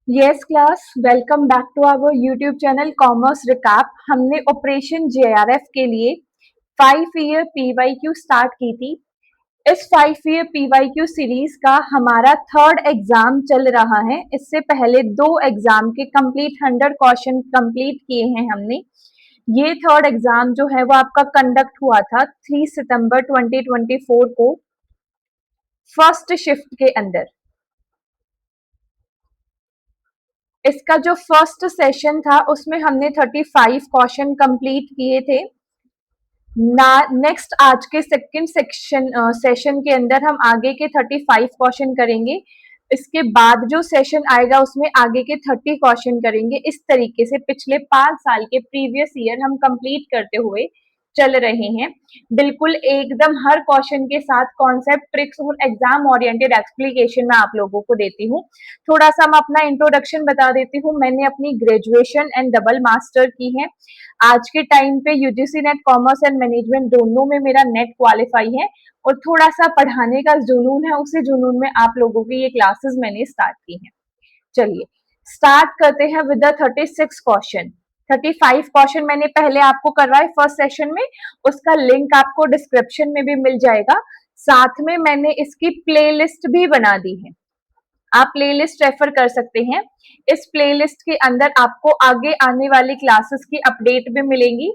Yes class, welcome back to our YouTube channel commerce recap. हमने operation JRF के लिए 5 year PYQ start की थी। इस 5 ईयर पीवाईक्यू सीरीज का हमारा थर्ड एग्जाम चल रहा है। इससे पहले 2 एग्जाम के कंप्लीट 100 क्वेश्चन कंप्लीट किए हैं हमने। ये थर्ड एग्जाम जो है वो आपका कंडक्ट हुआ था 3 सितंबर 2024 को फर्स्ट शिफ्ट के अंदर। इसका जो फर्स्ट सेशन था उसमें हमने 35 क्वेश्चन कंप्लीट किए थे। नेक्स्ट आज के सेकंड सेशन के अंदर हम आगे के 35 क्वेश्चन करेंगे। इसके बाद जो सेशन आएगा उसमें आगे के 30 क्वेश्चन करेंगे। इस तरीके से पिछले 5 साल के प्रीवियस ईयर हम कंप्लीट करते हुए चल रहे हैं। बिल्कुल एकदम हर क्वेश्चन के साथ कॉन्सेप्ट, ट्रिक्स और एग्जाम ओरिएंटेड एक्सप्लिकेशन मैं आप लोगों को देती हूँ। थोड़ा सा मैं अपना इंट्रोडक्शन बता देती हूँ। मैंने अपनी ग्रेजुएशन एंड डबल मास्टर की है। आज के टाइम पे UGC net commerce and management दोनों में मेरा नेट क्वालिफाई है और थोड़ा सा पढ़ाने का जुनून है। उसी जुनून में आप लोगों की ये क्लासेस मैंने स्टार्ट की हैं। चलिए स्टार्ट करते हैं विद द 36 क्वेश्चन। 35 क्वेश्चन मैंने पहले आपको करवाए फर्स्ट सेशन में, उसका लिंक आपको डिस्क्रिप्शन में भी मिल जाएगा। साथ में मैंने इसकी प्लेलिस्ट भी बना दी है, आप प्लेलिस्ट रेफर कर सकते हैं। इस प्लेलिस्ट के अंदर आपको आगे आने वाली क्लासेस की अपडेट भी मिलेंगी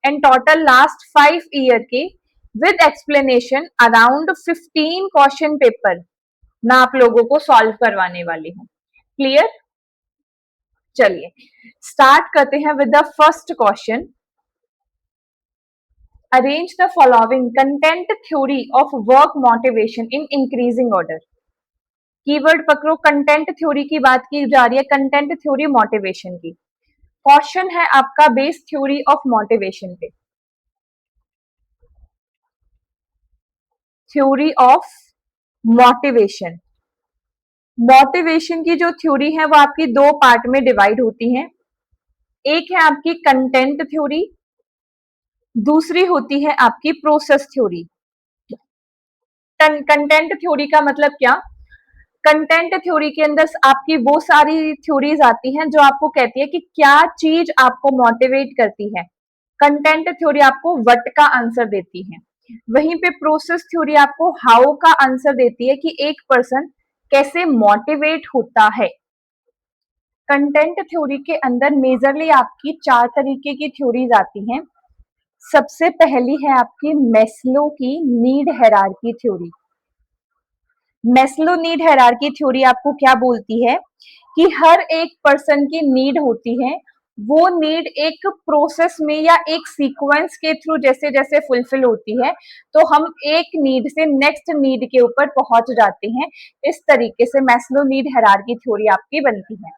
एंड टोटल लास्ट 5 ईयर के with explanation around 15 question paper मैं आप लोगों को सॉल्व करवाने वाली हूँ। क्लियर? चलिए स्टार्ट करते हैं with the first question. Arrange the following content theory of work motivation in increasing order. Keyword पकड़ो, कंटेंट थ्योरी की बात की जा रही है, कंटेंट थ्योरी मोटिवेशन की। क्वेश्चन है आपका बेस थ्योरी ऑफ मोटिवेशन पे। थ्योरी ऑफ मोटिवेशन, मोटिवेशन की जो थ्योरी है वो आपकी दो पार्ट में डिवाइड होती है। एक है आपकी कंटेंट थ्योरी, दूसरी होती है आपकी प्रोसेस थ्योरी। कंटेंट थ्योरी का मतलब क्या? कंटेंट थ्योरी के अंदर आपकी वो सारी थ्योरीज आती हैं जो आपको कहती है कि क्या चीज आपको मोटिवेट करती है। कंटेंट थ्योरी आपको व्हाट का आंसर देती है। वहीं पे प्रोसेस थ्योरी आपको हाउ का आंसर देती है कि एक पर्सन कैसे मोटिवेट होता है। कंटेंट थ्योरी के अंदर मेजरली आपकी 4 तरीके की थ्योरीज आती हैं। सबसे पहली है आपकी मेस्लो की need hierarchy theory. Maslow need hierarchy theory आपको क्या बोलती है कि हर एक पर्सन की नीड होती है, वो नीड एक प्रोसेस में या एक सीक्वेंस के थ्रू जैसे जैसे फुलफिल होती है तो हम एक नीड से नेक्स्ट नीड के ऊपर पहुंच जाते हैं। इस तरीके से मेस्लो नीड हायरार्की थ्योरी आपकी बनती है।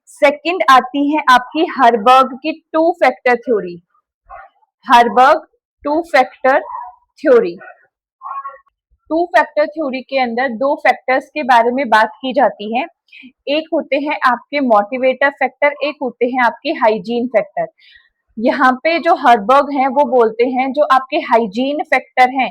सेकंड आती है आपकी हर्बर्ग की 2 factor theory. Herzberg 2 factor theory. 2 factor theory के अंदर 2 फैक्टर्स के बारे में बात की जाती है। एक होते हैं आपके मोटिवेटर फैक्टर, एक होते हैं आपके हाइजीन फैक्टर। यहाँ पे जो हर्बर्ग हैं वो बोलते हैं जो आपके हाइजीन फैक्टर हैं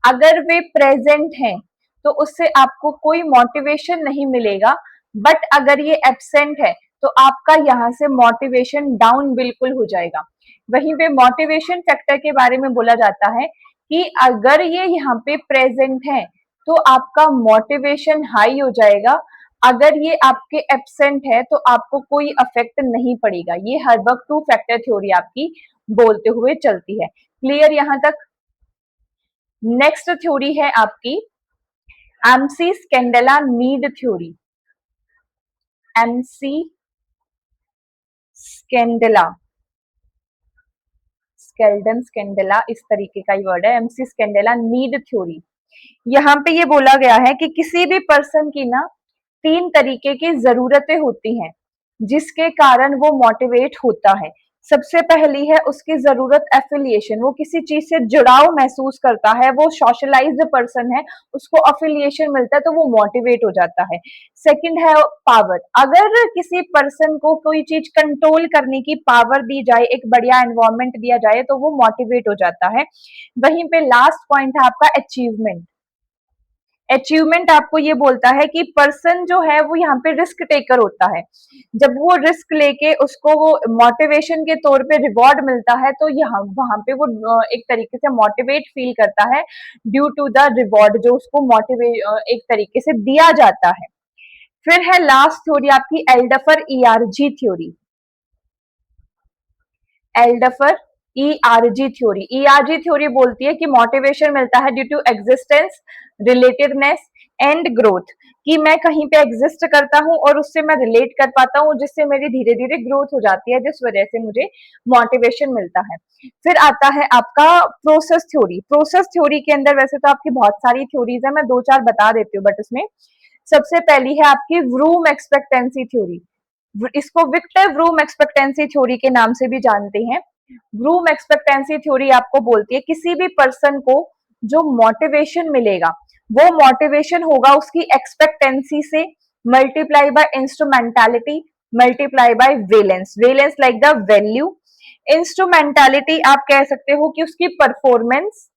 अगर वे प्रेजेंट हैं तो उससे आपको कोई मोटिवेशन नहीं मिलेगा, बट अगर ये एब्सेंट है तो आपका यहाँ से मोटिवेशन डाउन बिल्कुल हो जाएगा। वहीं पे मोटिवेशन फैक्टर के बारे में बोला जाता है कि अगर ये यहाँ पे प्रेजेंट है तो आपका मोटिवेशन हाई हो जाएगा, अगर ये आपके एब्सेंट है तो आपको कोई अफेक्ट नहीं पड़ेगा। ये हर्बर्ग 2 फैक्टर थ्योरी आपकी बोलते हुए चलती है। क्लियर यहाँ तक? नेक्स्ट थ्योरी है आपकी एमसी स्केंडेला नीड थ्योरी। एमसी स्केंडेला, स्केल्डन स्केंडेला इस तरीके का ही वर्ड है। एमसी स्केंडेला नीड थ्योरी, यहाँ पे ये बोला गया है कि किसी भी पर्सन की ना 3 तरीके की जरूरतें होती हैं जिसके कारण वो मोटिवेट होता है। सबसे पहली है उसकी जरूरत एफिलिएशन, वो किसी चीज से जुड़ाव महसूस करता है, वो सोशलाइज्ड पर्सन है, उसको एफिलिएशन मिलता है तो वो मोटिवेट हो जाता है। सेकंड है पावर, अगर किसी पर्सन को कोई चीज कंट्रोल करने की पावर दी जाए, एक बढ़िया एनवायरनमेंट दिया जाए तो वो मोटिवेट हो जाता है। वहीं पे लास्ट पॉइंट है आपका अचीवमेंट। अचीवमेंट आपको ये बोलता है कि पर्सन जो है वो यहाँ पे रिस्क टेकर होता है। जब वो रिस्क लेके उसको वो मोटिवेशन के तौर पे रिवॉर्ड मिलता है तो यहाँ वहां पे वो एक तरीके से मोटिवेट फील करता है ड्यू टू द रिवॉर्ड जो उसको मोटिवेट एक तरीके से दिया जाता है। फिर है लास्ट थ्योरी आपकी Alderfer ERG theory. Alderfer ERG theory. ERG theory बोलती है कि मोटिवेशन मिलता है due to existence, relativeness and growth, कि मैं कहीं पे एग्जिस्ट करता हूं और उससे मैं रिलेट कर पाता हूं जिससे मेरी धीरे धीरे ग्रोथ हो जाती है, जिस वजह से मुझे मोटिवेशन मिलता है। फिर आता है आपका प्रोसेस थ्योरी। प्रोसेस थ्योरी के अंदर वैसे तो आपकी बहुत सारी थ्योरीज है, मैं दो चार बता देती हूँ, बट उसमें सबसे पहली है आपकी व्रूम एक्सपेक्टेंसी थ्योरी। इसको विक्टर व्रूम एक्सपेक्टेंसी थ्योरी के नाम से भी जानते हैं। व्रूम एक्सपेक्टेंसी थ्योरी आपको बोलती है किसी भी पर्सन को जो मोटिवेशन मिलेगा वो मोटिवेशन होगा उसकी एक्सपेक्टेंसी से multiply by instrumentality multiply by valence. Valence like the value, instrumentality आप कह सकते हो कि उसकी परफॉर्मेंस,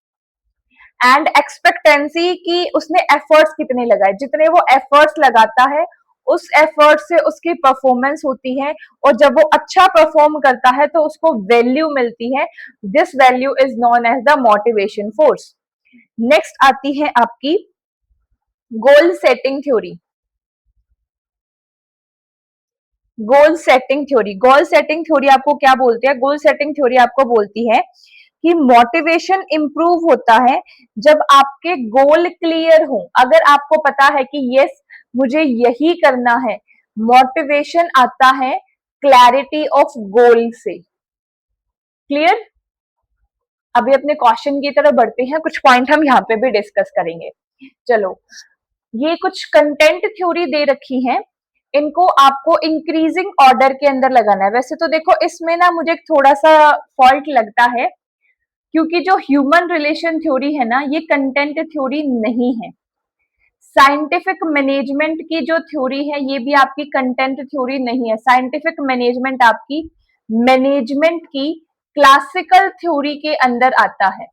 एंड एक्सपेक्टेंसी की उसने एफर्ट्स कितने लगाए, जितने वो एफर्ट्स लगाता है उस एफर्ट से उसकी परफॉर्मेंस होती है, और जब वो अच्छा परफॉर्म करता है तो उसको वैल्यू मिलती है। This value is known as the motivation force. Next आती है आपकी goal setting theory. Goal setting theory. Goal setting theory आपको क्या बोलती है? गोल सेटिंग थ्योरी आपको बोलती है कि मोटिवेशन इंप्रूव होता है जब आपके गोल क्लियर हो। अगर आपको पता है कि यस मुझे यही करना है, मोटिवेशन आता है क्लैरिटी ऑफ गोल से। क्लियर? अभी अपने क्वेश्चन की तरफ बढ़ते हैं, कुछ पॉइंट हम यहाँ पे भी डिस्कस करेंगे। चलो, ये कुछ कंटेंट थ्योरी दे रखी है, इनको आपको इंक्रीजिंग ऑर्डर के अंदर लगाना है। वैसे तो देखो इसमें ना मुझे थोड़ा सा फॉल्ट लगता है, क्योंकि जो ह्यूमन रिलेशन थ्योरी है ना ये कंटेंट थ्योरी नहीं है। साइंटिफिक मैनेजमेंट की जो थ्योरी है ये भी आपकी कंटेंट थ्योरी नहीं है। साइंटिफिक मैनेजमेंट आपकी मैनेजमेंट की क्लासिकल थ्योरी के अंदर आता है,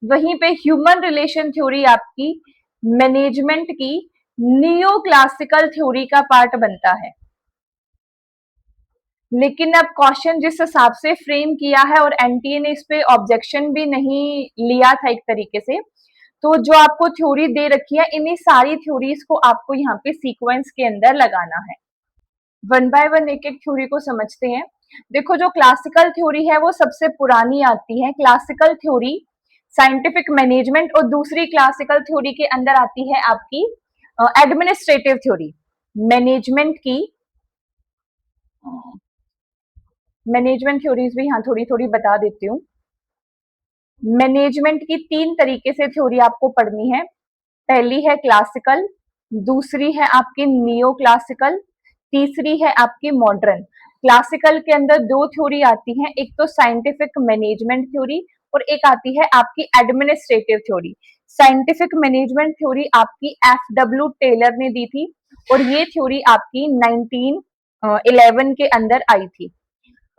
वहीं पे ह्यूमन रिलेशन थ्योरी आपकी मैनेजमेंट की नियो क्लासिकल थ्योरी का पार्ट बनता है। लेकिन अब क्वेश्चन जिस हिसाब से फ्रेम किया है और एनटीए ने इस पे ऑब्जेक्शन भी नहीं लिया था एक तरीके से, तो जो आपको थ्योरी दे रखी है इन्हीं सारी थ्योरीज को आपको यहाँ पे सीक्वेंस के अंदर लगाना है। वन बाय वन एक एक थ्योरी को समझते हैं। देखो जो क्लासिकल थ्योरी है वो सबसे पुरानी आती है। क्लासिकल थ्योरी साइंटिफिक मैनेजमेंट, और दूसरी क्लासिकल थ्योरी के अंदर आती है आपकी एडमिनिस्ट्रेटिव थ्योरी। मैनेजमेंट की मैनेजमेंट थ्योरीज भी यहाँ थोड़ी थोड़ी बता देती हूँ। मैनेजमेंट की तीन तरीके से थ्योरी आपको पढ़नी है। पहली है क्लासिकल, दूसरी है आपकी नियो क्लासिकल, तीसरी है आपकी मॉडर्न। क्लासिकल के अंदर दो थ्योरी आती हैं, एक तो साइंटिफिक मैनेजमेंट थ्योरी और एक आती है आपकी administrative theory. Scientific management theory आपकी एफ.डब्ल्यू. टेलर ने दी थी और ये थ्योरी आपकी 1911 के अंदर आई थी।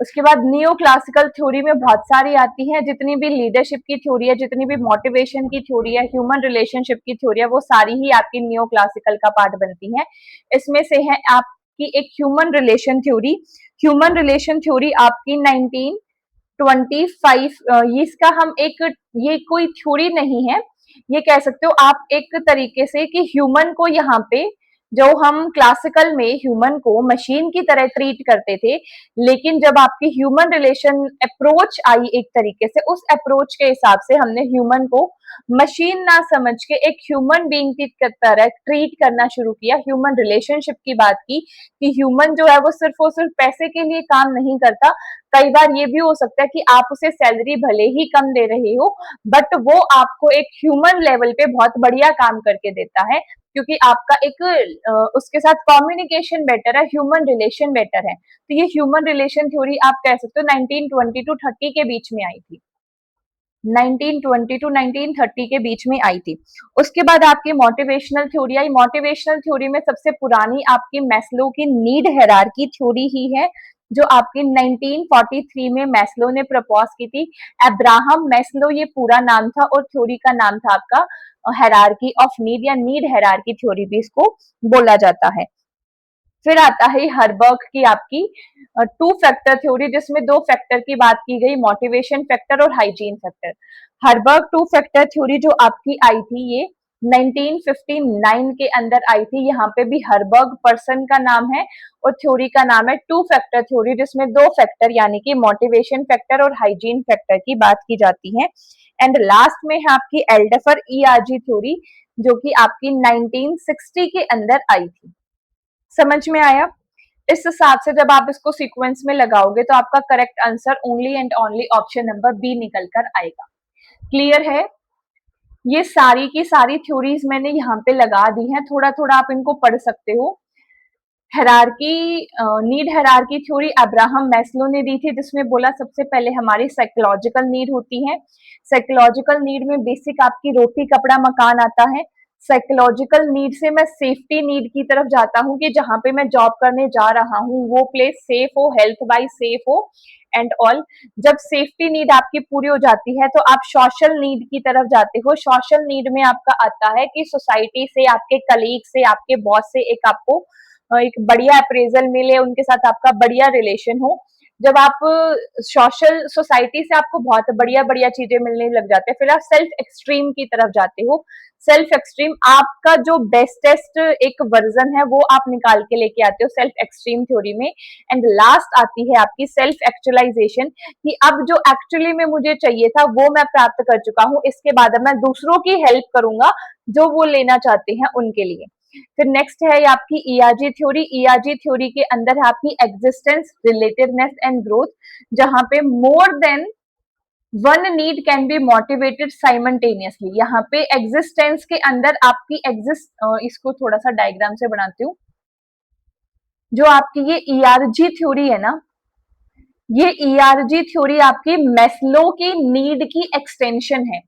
उसके बाद नियो क्लासिकल थ्योरी में बहुत सारी आती हैं, जितनी भी लीडरशिप की थ्योरी है, जितनी भी मोटिवेशन की थ्योरी है, ह्यूमन रिलेशनशिप की थ्योरी है, वो सारी ही आपकी नियो क्लासिकल का पार्ट बनती हैं। इसमें से है आपकी एक human relation theory. Human relation theory आपकी 1925, इसका हम एक, ये कोई थ्योरी नहीं है, ये कह सकते हो आप एक तरीके से कि ह्यूमन को यहाँ पे, जो हम क्लासिकल में ह्यूमन को मशीन की तरह ट्रीट करते थे, लेकिन जब आपकी ह्यूमन रिलेशन अप्रोच आई एक तरीके से, उस अप्रोच के हिसाब से हमने ह्यूमन को मशीन ना समझ के एक ह्यूमन बीइंग की तरह ट्रीट करना शुरू किया। ह्यूमन रिलेशनशिप की बात की कि ह्यूमन जो है वो सिर्फ और सिर्फ पैसे के लिए काम नहीं करता। कई बार ये भी हो सकता है कि आप उसे सैलरी भले ही कम दे रहे हो, बट वो आपको एक ह्यूमन लेवल पे बहुत बढ़िया काम करके देता है, क्योंकि आपका एक उसके साथ कम्युनिकेशन बेटर है, ह्यूमन रिलेशन बेटर है। तो ये ह्यूमन रिलेशन थ्योरी आप कह सकते हो 1920 टू 30 के बीच में आई थी। 1920 टू 1930 के बीच में आई थी। उसके बाद आपकी मोटिवेशनल थ्योरी आई। मोटिवेशनल थ्योरी में सबसे पुरानी आपकी मैस्लो की नीड हायरार्की थ्योरी ही है, जो आपकी 1943 में मैस्लो ने प्रपोज की थी। अब्राहम मैस्लो ये पूरा नाम था और थ्योरी का नाम था आपका हायरार्की ऑफ नीड या नीड हायरार्की थ्योरी भी इसको बोला जाता है। फिर आता है हर्बर्ग की आपकी टू फैक्टर थ्योरी, जिसमें दो फैक्टर की बात की गई, मोटिवेशन फैक्टर और hygiene factor. Herzberg two factor theory जो आपकी आई थी ये 1959 के अंदर आई थी। यहाँ पे भी हर्बर्ग पर्सन का नाम है और थ्योरी का नाम है टू फैक्टर थ्योरी, जिसमें दो फैक्टर यानी कि मोटिवेशन फैक्टर और हाइजीन फैक्टर की बात की जाती है। एंड लास्ट में है आपकी एल्डेफर ईआरजी थ्योरी, जो कि आपकी 1960 के अंदर आई थी। समझ में आया? इस हिसाब से जब आप इसको सीक्वेंस में लगाओगे तो आपका correct answer only and only option number B निकल कर आएगा। क्लियर है? ये सारी की सारी थ्योरीज मैंने यहाँ पे लगा दी हैं, थोड़ा थोड़ा आप इनको पढ़ सकते हो। Hierarchy need hierarchy theory Abraham Maslow ने दी थी, जिसमें बोला सबसे पहले हमारी साइकोलॉजिकल नीड होती है। साइकोलॉजिकल नीड में बेसिक आपकी रोटी कपड़ा मकान आता है। साइकोलॉजिकल नीड से मैं सेफ्टी नीड की तरफ जाता हूँ कि जहां पे मैं जॉब करने जा रहा हूँ वो प्लेस सेफ हो, हेल्थ वाइज सेफ हो एंड ऑल। जब सेफ्टी नीड आपकी पूरी हो जाती है तो आप सोशल नीड की तरफ जाते हो। सोशल नीड में आपका आता है कि सोसाइटी से, आपके कलीग से, आपके बॉस से एक आपको एक बढ़िया अप्रेजल मिले, उनके साथ आपका बढ़िया रिलेशन हो। जब आप सोशल सोसाइटी से आपको बहुत बढ़िया बढ़िया चीजें मिलने लग जाते हैं, फिर आप सेल्फ एक्सट्रीम की तरफ जाते हो। सेल्फ एक्सट्रीम आपका जो बेस्टेस्ट एक वर्जन है वो आप निकाल के लेके आते हो सेल्फ एक्सट्रीम थ्योरी में। एंड लास्ट आती है आपकी सेल्फ एक्चुअलाइजेशन, कि अब जो एक्चुअली में मुझे चाहिए था वो मैं प्राप्त कर चुका हूँ, इसके बाद अब मैं दूसरों की हेल्प करूंगा जो वो लेना चाहते हैं उनके लिए। फिर नेक्स्ट है आपकी ईआरजी थ्योरी। ईआरजी थ्योरी के अंदर है आपकी एग्जिस्टेंस, रिलेटिवनेस एंड ग्रोथ, जहां पे more than one need can be motivated simultaneously. यहाँ पे एग्जिस्टेंस के अंदर आपकी इसको थोड़ा सा डायग्राम से बनाती हूँ। जो आपकी ये ईआरजी थ्योरी है ना, ये ईआरजी थ्योरी आपकी मैस्लो की नीड की एक्सटेंशन है।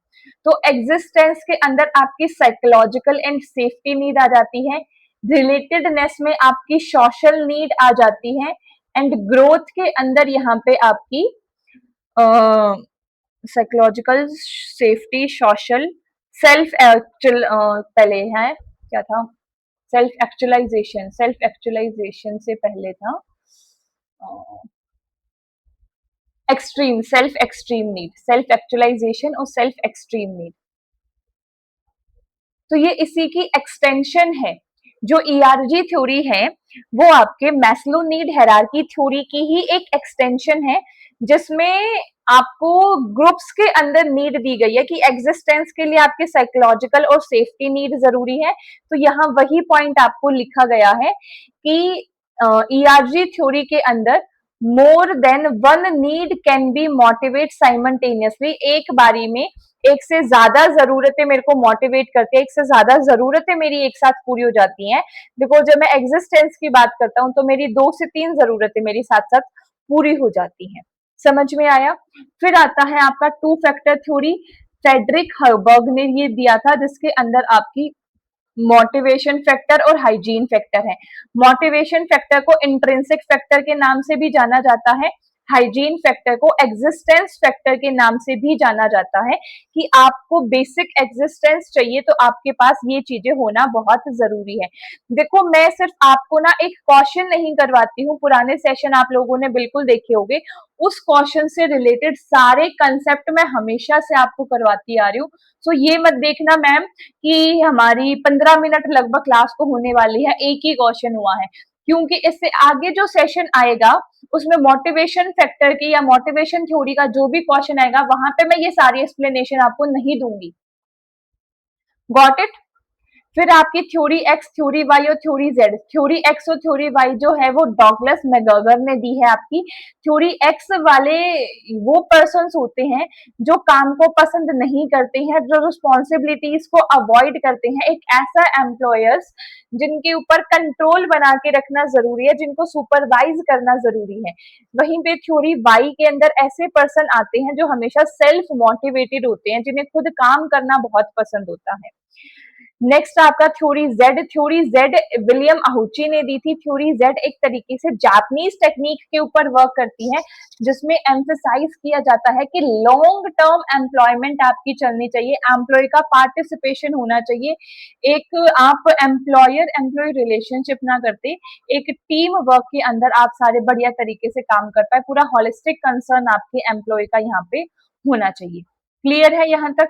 तो एग्जिस्टेंस के अंदर आपकी साइकोलॉजिकल एंड सेफ्टी नीड आ जाती है, रिलेटेडनेस में आपकी सोशल नीड आ जाती है एंड ग्रोथ के अंदर यहाँ पे आपकी psychological, safety, social, self actual पहले है क्या था, सेल्फ एक्चुअलाइजेशन। सेल्फ एक्चुअलाइजेशन से पहले था extreme, self extreme need, self actualization और सेल्फ एक्सट्रीम नीड। तो ये इसी की एक्सटेंशन है। जो ईआरजी थ्योरी है वो आपके मैस्लो नीड हायरार्की थ्योरी की ही एक एक्सटेंशन है, जिसमें आपको ग्रुप्स के अंदर नीड दी गई है कि एग्जिस्टेंस के लिए आपके साइकोलॉजिकल और सेफ्टी नीड जरूरी है। तो यहाँ वही पॉइंट आपको लिखा गया है कि ईआरजी थ्योरी के अंदर more than one need can be motivate simultaneously. एक बारी में एक से ज्यादा जरूरतें मेरे को मोटिवेट करती है, एक से ज्यादा जरूरतें मेरी एक साथ पूरी हो जाती हैं। बिकॉज जब मैं एग्जिस्टेंस की बात करता हूँ तो मेरी 2 से 3 जरूरतें मेरी साथ साथ पूरी हो जाती हैं। समझ में आया? फिर आता है आपका टू फैक्टर थ्योरी। फेडरिक हर्बर्ग ने ये दिया था, जिसके अंदर आपकी मोटिवेशन फैक्टर और हाइजीन फैक्टर है। मोटिवेशन फैक्टर को इंट्रिंसिक फैक्टर के नाम से भी जाना जाता है, हाइजीन फैक्टर को एग्जिस्टेंस फैक्टर के नाम से भी जाना जाता है, कि आपको बेसिक एग्जिस्टेंस चाहिए तो आपके पास ये चीजें होना बहुत जरूरी है। देखो मैं सिर्फ आपको ना एक क्वेश्चन नहीं करवाती हूँ, पुराने सेशन आप लोगों ने बिल्कुल देखे होंगे, उस क्वेश्चन से रिलेटेड सारे कंसेप्ट मैं हमेशा से आपको करवाती आ रही हूँ। सो ये मत देखना मैम कि हमारी 15 मिनट लगभग क्लास को होने वाली है, एक ही क्वेश्चन हुआ है, क्योंकि इससे आगे जो सेशन आएगा उसमें मोटिवेशन फैक्टर की या मोटिवेशन थ्योरी का जो भी क्वेश्चन आएगा वहां पे मैं ये सारी एक्सप्लेनेशन आपको नहीं दूंगी। Got it? फिर आपकी थ्योरी एक्स, थ्योरी वाई और थ्योरी जेड। थ्योरी एक्स और थ्योरी वाई जो है वो डॉगलस मैकग्रेगर ने दी है आपकी। थ्योरी एक्स वाले वो पर्सन्स होते हैं जो काम को पसंद नहीं करते हैं, जो रिस्पॉन्सिबिलिटीज को अवॉइड करते हैं, एक ऐसा एम्प्लॉयर्स जिनके ऊपर कंट्रोल बना के रखना जरूरी है, जिनको सुपरवाइज करना जरूरी है। वहीं पे थ्योरी वाई के अंदर ऐसे पर्सन आते हैं जो हमेशा सेल्फ मोटिवेटेड होते हैं, जिन्हें खुद काम करना बहुत पसंद होता है। नेक्स्ट आपका थ्योरी जेड विलियम अहुची ने दी थी। थ्योरी जेड एक तरीके से जापानीज टेक्निक के ऊपर वर्क करती है, जिसमें एम्फेसाइज किया जाता है कि लॉन्ग टर्म एम्प्लॉयमेंट आपकी चलनी चाहिए, एम्प्लॉय का पार्टिसिपेशन होना चाहिए। एक आप एम्प्लॉयर एम्प्लॉय रिलेशनशिप ना करते, एक टीम वर्क के अंदर आप सारे बढ़िया तरीके से काम कर पाए, पूरा होलिस्टिक कंसर्न आपके एम्प्लॉय का यहाँ पे होना चाहिए। क्लियर है यहाँ तक?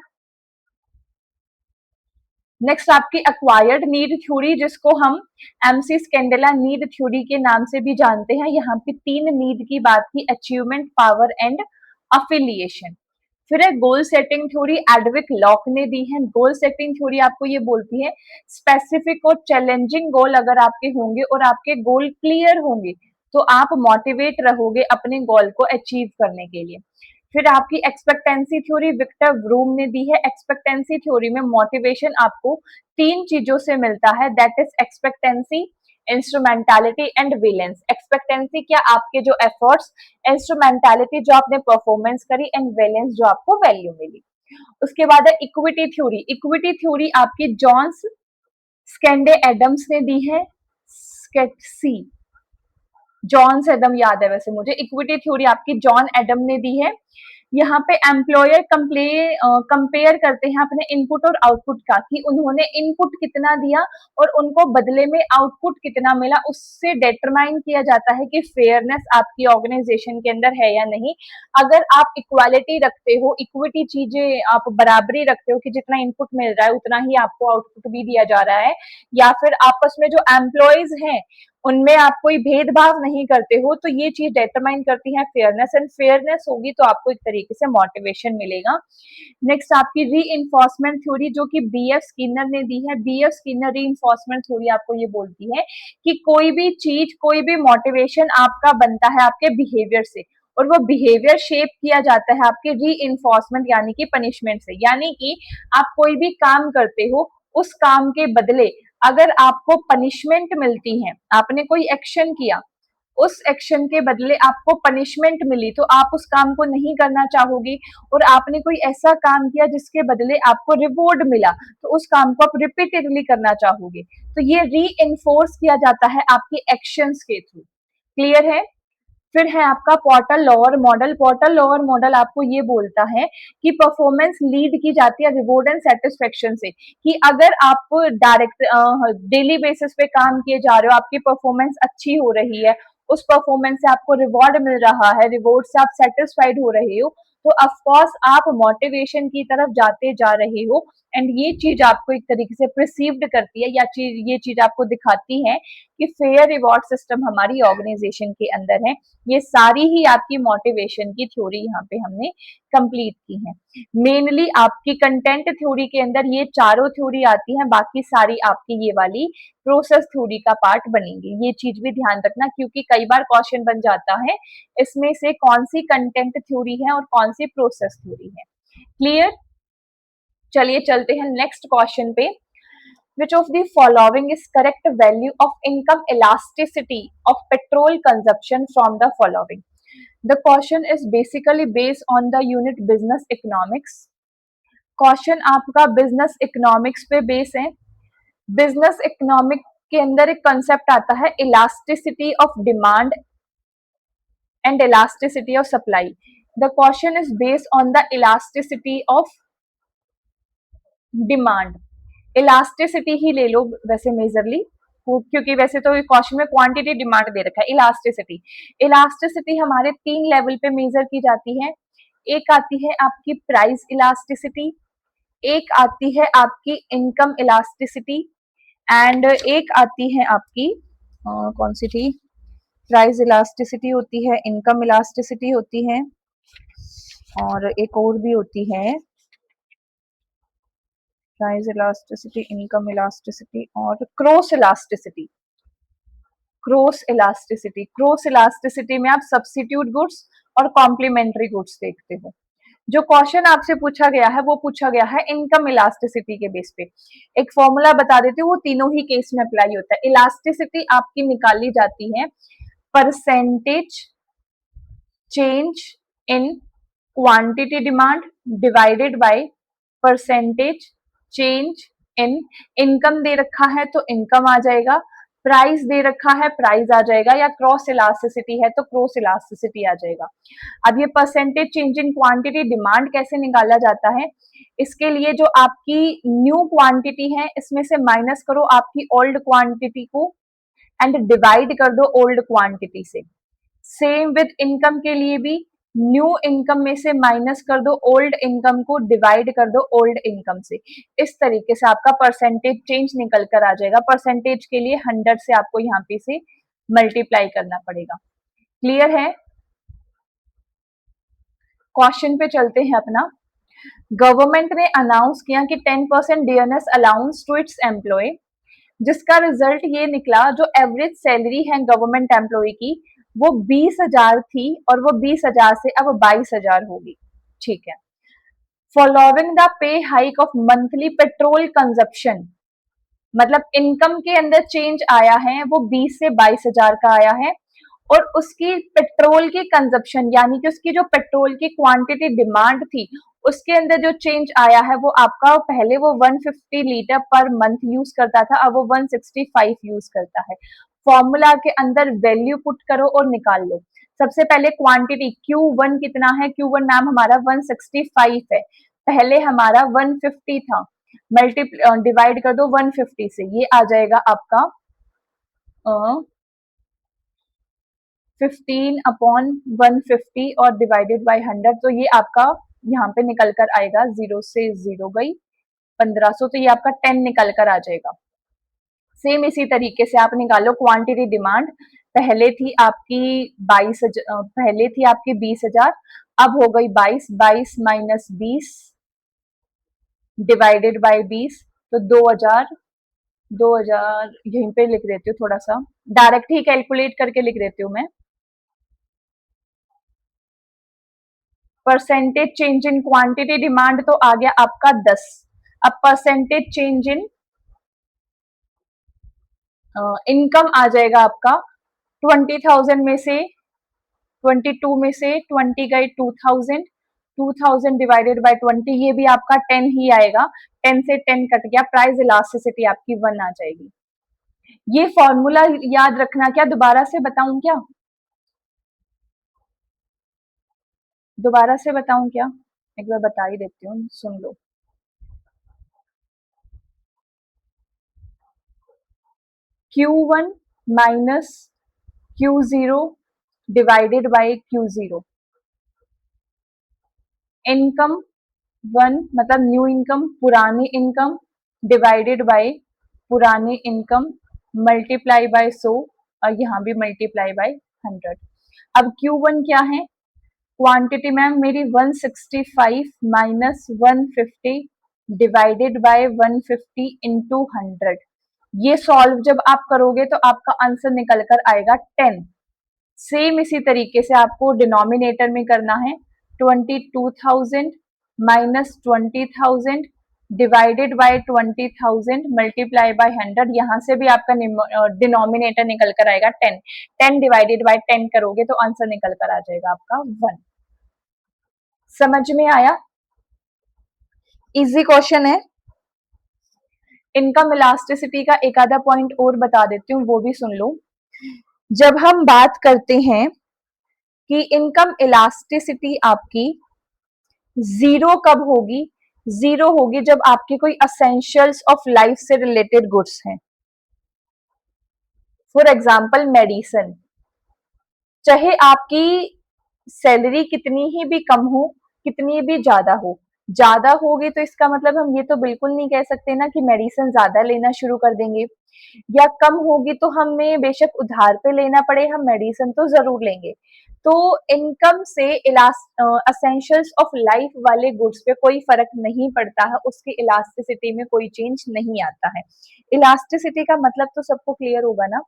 नेक्स्ट आपकी एक्वायर्ड नीड थ्योरी, जिसको हम एमसी स्केंडेला नीड थ्योरी के नाम से भी जानते हैं। यहाँ पे 3 नीड की बात की, अचीवमेंट, पावर एंड अफिलिएशन। फिर है गोल सेटिंग थ्योरी, एडविक लॉक ने दी है। गोल सेटिंग थ्योरी आपको ये बोलती है स्पेसिफिक और चैलेंजिंग गोल अगर आपके होंगे और आपके गोल क्लियर होंगे तो आप मोटिवेट रहोगे अपने गोल को अचीव करने के लिए। फिर आपकी एक्सपेक्टेंसी थ्योरी विक्टर व्रूम ने दी है। एक्सपेक्टेंसी थ्योरी में मोटिवेशन आपको 3 चीजों से मिलता है, that is expectancy, instrumentality and valence. Expectancy क्या, आपके जो एफर्ट्स, इंस्ट्रूमेंटालिटी जो आपने परफॉर्मेंस करी एंड वेलेंस जो आपको वैल्यू मिली। उसके बाद है इक्विटी थ्योरी। इक्विटी थ्योरी आपकी जॉन्स स्कैंडे एडम्स ने दी है। सी जॉन एडम याद है वैसे मुझे। इक्विटी थ्योरी आपकी जॉन एडम ने दी है। यहाँ पे एम्प्लॉयर कंपेयर करते हैं अपने इनपुट और आउटपुट का, कि उन्होंने इनपुट कितना दिया और उनको बदले में आउटपुट कितना मिला, उससे डिटरमाइन किया जाता है कि फेयरनेस आपकी ऑर्गेनाइजेशन के अंदर है या नहीं। अगर आप इक्वालिटी रखते हो, इक्विटी चीजें आप बराबरी रखते हो कि जितना इनपुट मिल रहा है उतना ही आपको आउटपुट भी दिया जा रहा है, या फिर आपस में जो एम्प्लॉयज हैं उनमें आप कोई भेदभाव नहीं करते हो, तो ये चीज डिटरमाइन करती है फेयरनेस, एंड फेयरनेस होगी तो आपको एक तरीके से मोटिवेशन मिलेगा। नेक्स्ट आपकी री इन्फोर्समेंट थ्योरी, जो कि बीएफ स्किनर ने दी है। बीएफ स्किनर री इन्फोर्समेंट थ्योरी आपको ये बोलती है कि कोई भी चीज, कोई भी मोटिवेशन आपका बनता है आपके बिहेवियर से, और वो बिहेवियर शेप किया जाता है आपके री इन्फोर्समेंट यानी कि पनिशमेंट से। यानी कि आप कोई भी काम करते हो, उस काम के बदले अगर आपको पनिशमेंट मिलती है, आपने कोई एक्शन किया, उस एक्शन के बदले आपको पनिशमेंट मिली, तो आप उस काम को नहीं करना चाहोगे। और आपने कोई ऐसा काम किया जिसके बदले आपको रिवॉर्ड मिला, तो उस काम को आप रिपीटेडली करना चाहोगे। तो ये री इन्फोर्स किया जाता है आपके एक्शंस के थ्रू। क्लियर है? फिर है आपका portal lower model. Portal lower model आपको ये बोलता है कि परफॉर्मेंस लीड की जाती है रिवॉर्ड एंड सेटिस्फेक्शन से, कि अगर आप डायरेक्ट डेली बेसिस पे काम किए जा रहे हो, आपकी परफॉर्मेंस अच्छी हो रही है, उस परफॉर्मेंस से आपको रिवॉर्ड मिल रहा है, रिवॉर्ड से आप सेटिस्फाइड हो रहे हो, तो ऑफकोर्स आप मोटिवेशन की तरफ जाते जा रहे हो। एंड ये चीज आपको एक तरीके से प्रिसीव्ड करती है, या ये चीज आपको दिखाती है कि फेयर रिवॉर्ड सिस्टम हमारी ऑर्गेनाइजेशन के अंदर है। ये सारी ही आपकी मोटिवेशन की थ्योरी यहाँ पे हमने कंप्लीट की है। मेनली आपकी कंटेंट थ्योरी के अंदर ये चारों थ्योरी आती हैं, बाकी सारी आपकी ये वाली प्रोसेस थ्योरी का पार्ट बनेंगे। ये चीज भी ध्यान रखना, क्योंकि कई बार क्वेश्चन बन जाता है इसमें से कौन सी कंटेंट थ्योरी है और कौन सी प्रोसेस थ्योरी है। क्लियर? चलिए चलते हैं नेक्स्ट क्वेश्चन पे। Which of the following is correct value of income elasticity of petrol consumption from the following? The question is basically based on the unit business economics. Question आपका business economics पे base है। Business economic के अंदर एक concept आता है elasticity of demand and elasticity of supply. The question is based on the elasticity of demand. Elasticity ही ले लो वैसे मेजरली, क्योंकि वैसे तो क्वेश्चन में क्वांटिटी डिमांड दे रखा है। इलास्टिसिटी, इलास्टिसिटी हमारे 3 लेवल पे मेजर की जाती है। एक आती है आपकी प्राइस इलास्टिसिटी, एक आती है आपकी इनकम इलास्टिसिटी, एंड एक आती है आपकी कौन सी थी, प्राइस इलास्टिसिटी होती है, इनकम इलास्टिसिटी होती है, और एक और भी होती है प्राइस इलास्टिसिटी, इनकम इलास्टिसिटी और cross elasticity. Cross elasticity, cross elasticity में आप सब्स्टिट्यूट गुड्स और कॉम्प्लीमेंट्री गुड्स देखते हो। जो क्वेश्चन आपसे पूछा गया है वो पूछा गया है इनकम इलास्टिसिटी के बेस पे। एक फॉर्मूला बता देती हूँ, वो तीनों ही केस में अप्लाई होता है। इलास्टिसिटी आपकी निकाली जाती है percentage change in quantity demand divided by percentage change in, income दे रखा है तो इनकम आ जाएगा, प्राइस दे रखा है प्राइस आ जाएगा, या क्रॉस इलास्टिसिटी है तो क्रॉस इलास्टिसिटी आ जाएगा। अब ये percentage change in quantity demand कैसे निकाला जाता है, इसके लिए जो आपकी न्यू क्वांटिटी है इसमें से माइनस करो आपकी ओल्ड क्वांटिटी को एंड डिवाइड कर दो ओल्ड क्वांटिटी से। सेम विद इनकम के लिए भी न्यू इनकम में से माइनस कर दो ओल्ड इनकम को, डिवाइड कर दो ओल्ड इनकम से। इस तरीके से आपका परसेंटेज चेंज निकल कर आ जाएगा। परसेंटेज के लिए 100 से आपको यहाँ पे से मल्टीप्लाई करना पड़ेगा। क्लियर है? क्वेश्चन पे चलते हैं अपना। गवर्नमेंट ने अनाउंस किया कि 10% DNS allowance to its employ, जिसका रिजल्ट ये निकला जो एवरेज सैलरी है गवर्नमेंट एम्प्लॉय की वो 20,000 थी और वो 20,000 से अब 22,000 होगी। ठीक है। Following the pay hike of monthly petrol consumption, मतलब इनकम के अंदर चेंज आया है वो 20 से 22,000 का आया है, और उसकी पेट्रोल की कंजप्शन यानी कि उसकी जो पेट्रोल की क्वांटिटी डिमांड थी उसके अंदर जो चेंज आया है वो आपका, पहले वो 150 लीटर पर मंथ यूज करता था, अब वो 165 यूज करता है। फॉर्मूला के अंदर वैल्यू पुट करो और निकाल लो। सबसे पहले क्वांटिटी Q1 कितना है, Q1 मैम हमारा 165 है, पहले हमारा 150 था, डिवाइड कर दो 150 से, ये आ जाएगा आपका 15/150 और डिवाइडेड बाय 100, तो ये आपका यहाँ पे निकल कर आएगा, 0 से 0 गई 1500, तो ये आपका 10 निकल कर आ जाएगा। सेम इसी तरीके से आप निकालो क्वांटिटी डिमांड, पहले थी आपकी 22,000, पहले थी आपकी 20,000, अब हो गई 22, 22 माइनस 20 डिवाइडेड बाय 20, तो 2,000, 2,000 यहीं पे लिख देती हूँ, थोड़ा सा डायरेक्ट ही कैलकुलेट करके लिख देती हूँ मैं। Percentage change in quantity demand तो आ गया आपका 10। अब परसेंटेज चेंज इन इनकम आ जाएगा आपका 20,000 में से 22 में से 20 गए 2,000, 2,000 डिवाइडेड बाय 20, ये भी आपका 10 ही आएगा, 10 से 10 कट गया, प्राइस इलास्टिसिटी आपकी 1 आ जाएगी। ये फॉर्मूला याद रखना, क्या दोबारा से बताऊं क्या, दोबारा से बताऊं क्या, एक बार बता ही देती हूँ, सुन लो। Q1 minus Q0 divided by Q0, income 1 मतलब न्यू इनकम, पुरानी इनकम डिवाइडेड बाय पुरानी इनकम मल्टीप्लाई बाय 100, और यहाँ भी मल्टीप्लाई बाय 100। अब Q1 क्या है, क्वांटिटी मैम मेरी 165 माइनस 150 डिवाइडेड बाय 150 इंटू 100, ये सॉल्व जब आप करोगे तो आपका आंसर निकल कर आएगा 10। सेम इसी तरीके से आपको डिनोमिनेटर में करना है, 22,000 minus 20,000 divided by 20,000 multiply by 100, यहाँ से भी आपका डिनोमिनेटर निकल कर आएगा 10, 10 डिवाइडेड बाय 10 करोगे तो आंसर निकल कर आ जाएगा आपका 1। समझ में आया? इजी क्वेश्चन है। इनकम इलास्टिसिटी का एक आधा पॉइंट और बता देती हूँ, वो भी सुन लो। जब हम बात करते हैं कि इनकम इलास्टिसिटी आपकी जीरो कब होगी, जीरो होगी जब आपके कोई असेंशियल्स ऑफ लाइफ से रिलेटेड गुड्स हैं। फॉर एग्जाम्पल मेडिसिन, चाहे आपकी सैलरी कितनी ही भी कम हो, कितनी भी ज्यादा होगी तो इसका मतलब हम ये तो बिल्कुल नहीं कह सकते ना कि मेडिसिन ज्यादा लेना शुरू कर देंगे, या कम होगी तो हमें बेशक उधार पे लेना पड़े हम मेडिसिन तो जरूर लेंगे। तो इनकम से असेंशियल्स ऑफ लाइफ वाले गुड्स पे कोई फर्क नहीं पड़ता है, उसकी इलास्टिसिटी में कोई चेंज नहीं आता है। इलास्टिसिटी का मतलब तो सबको क्लियर होगा ना।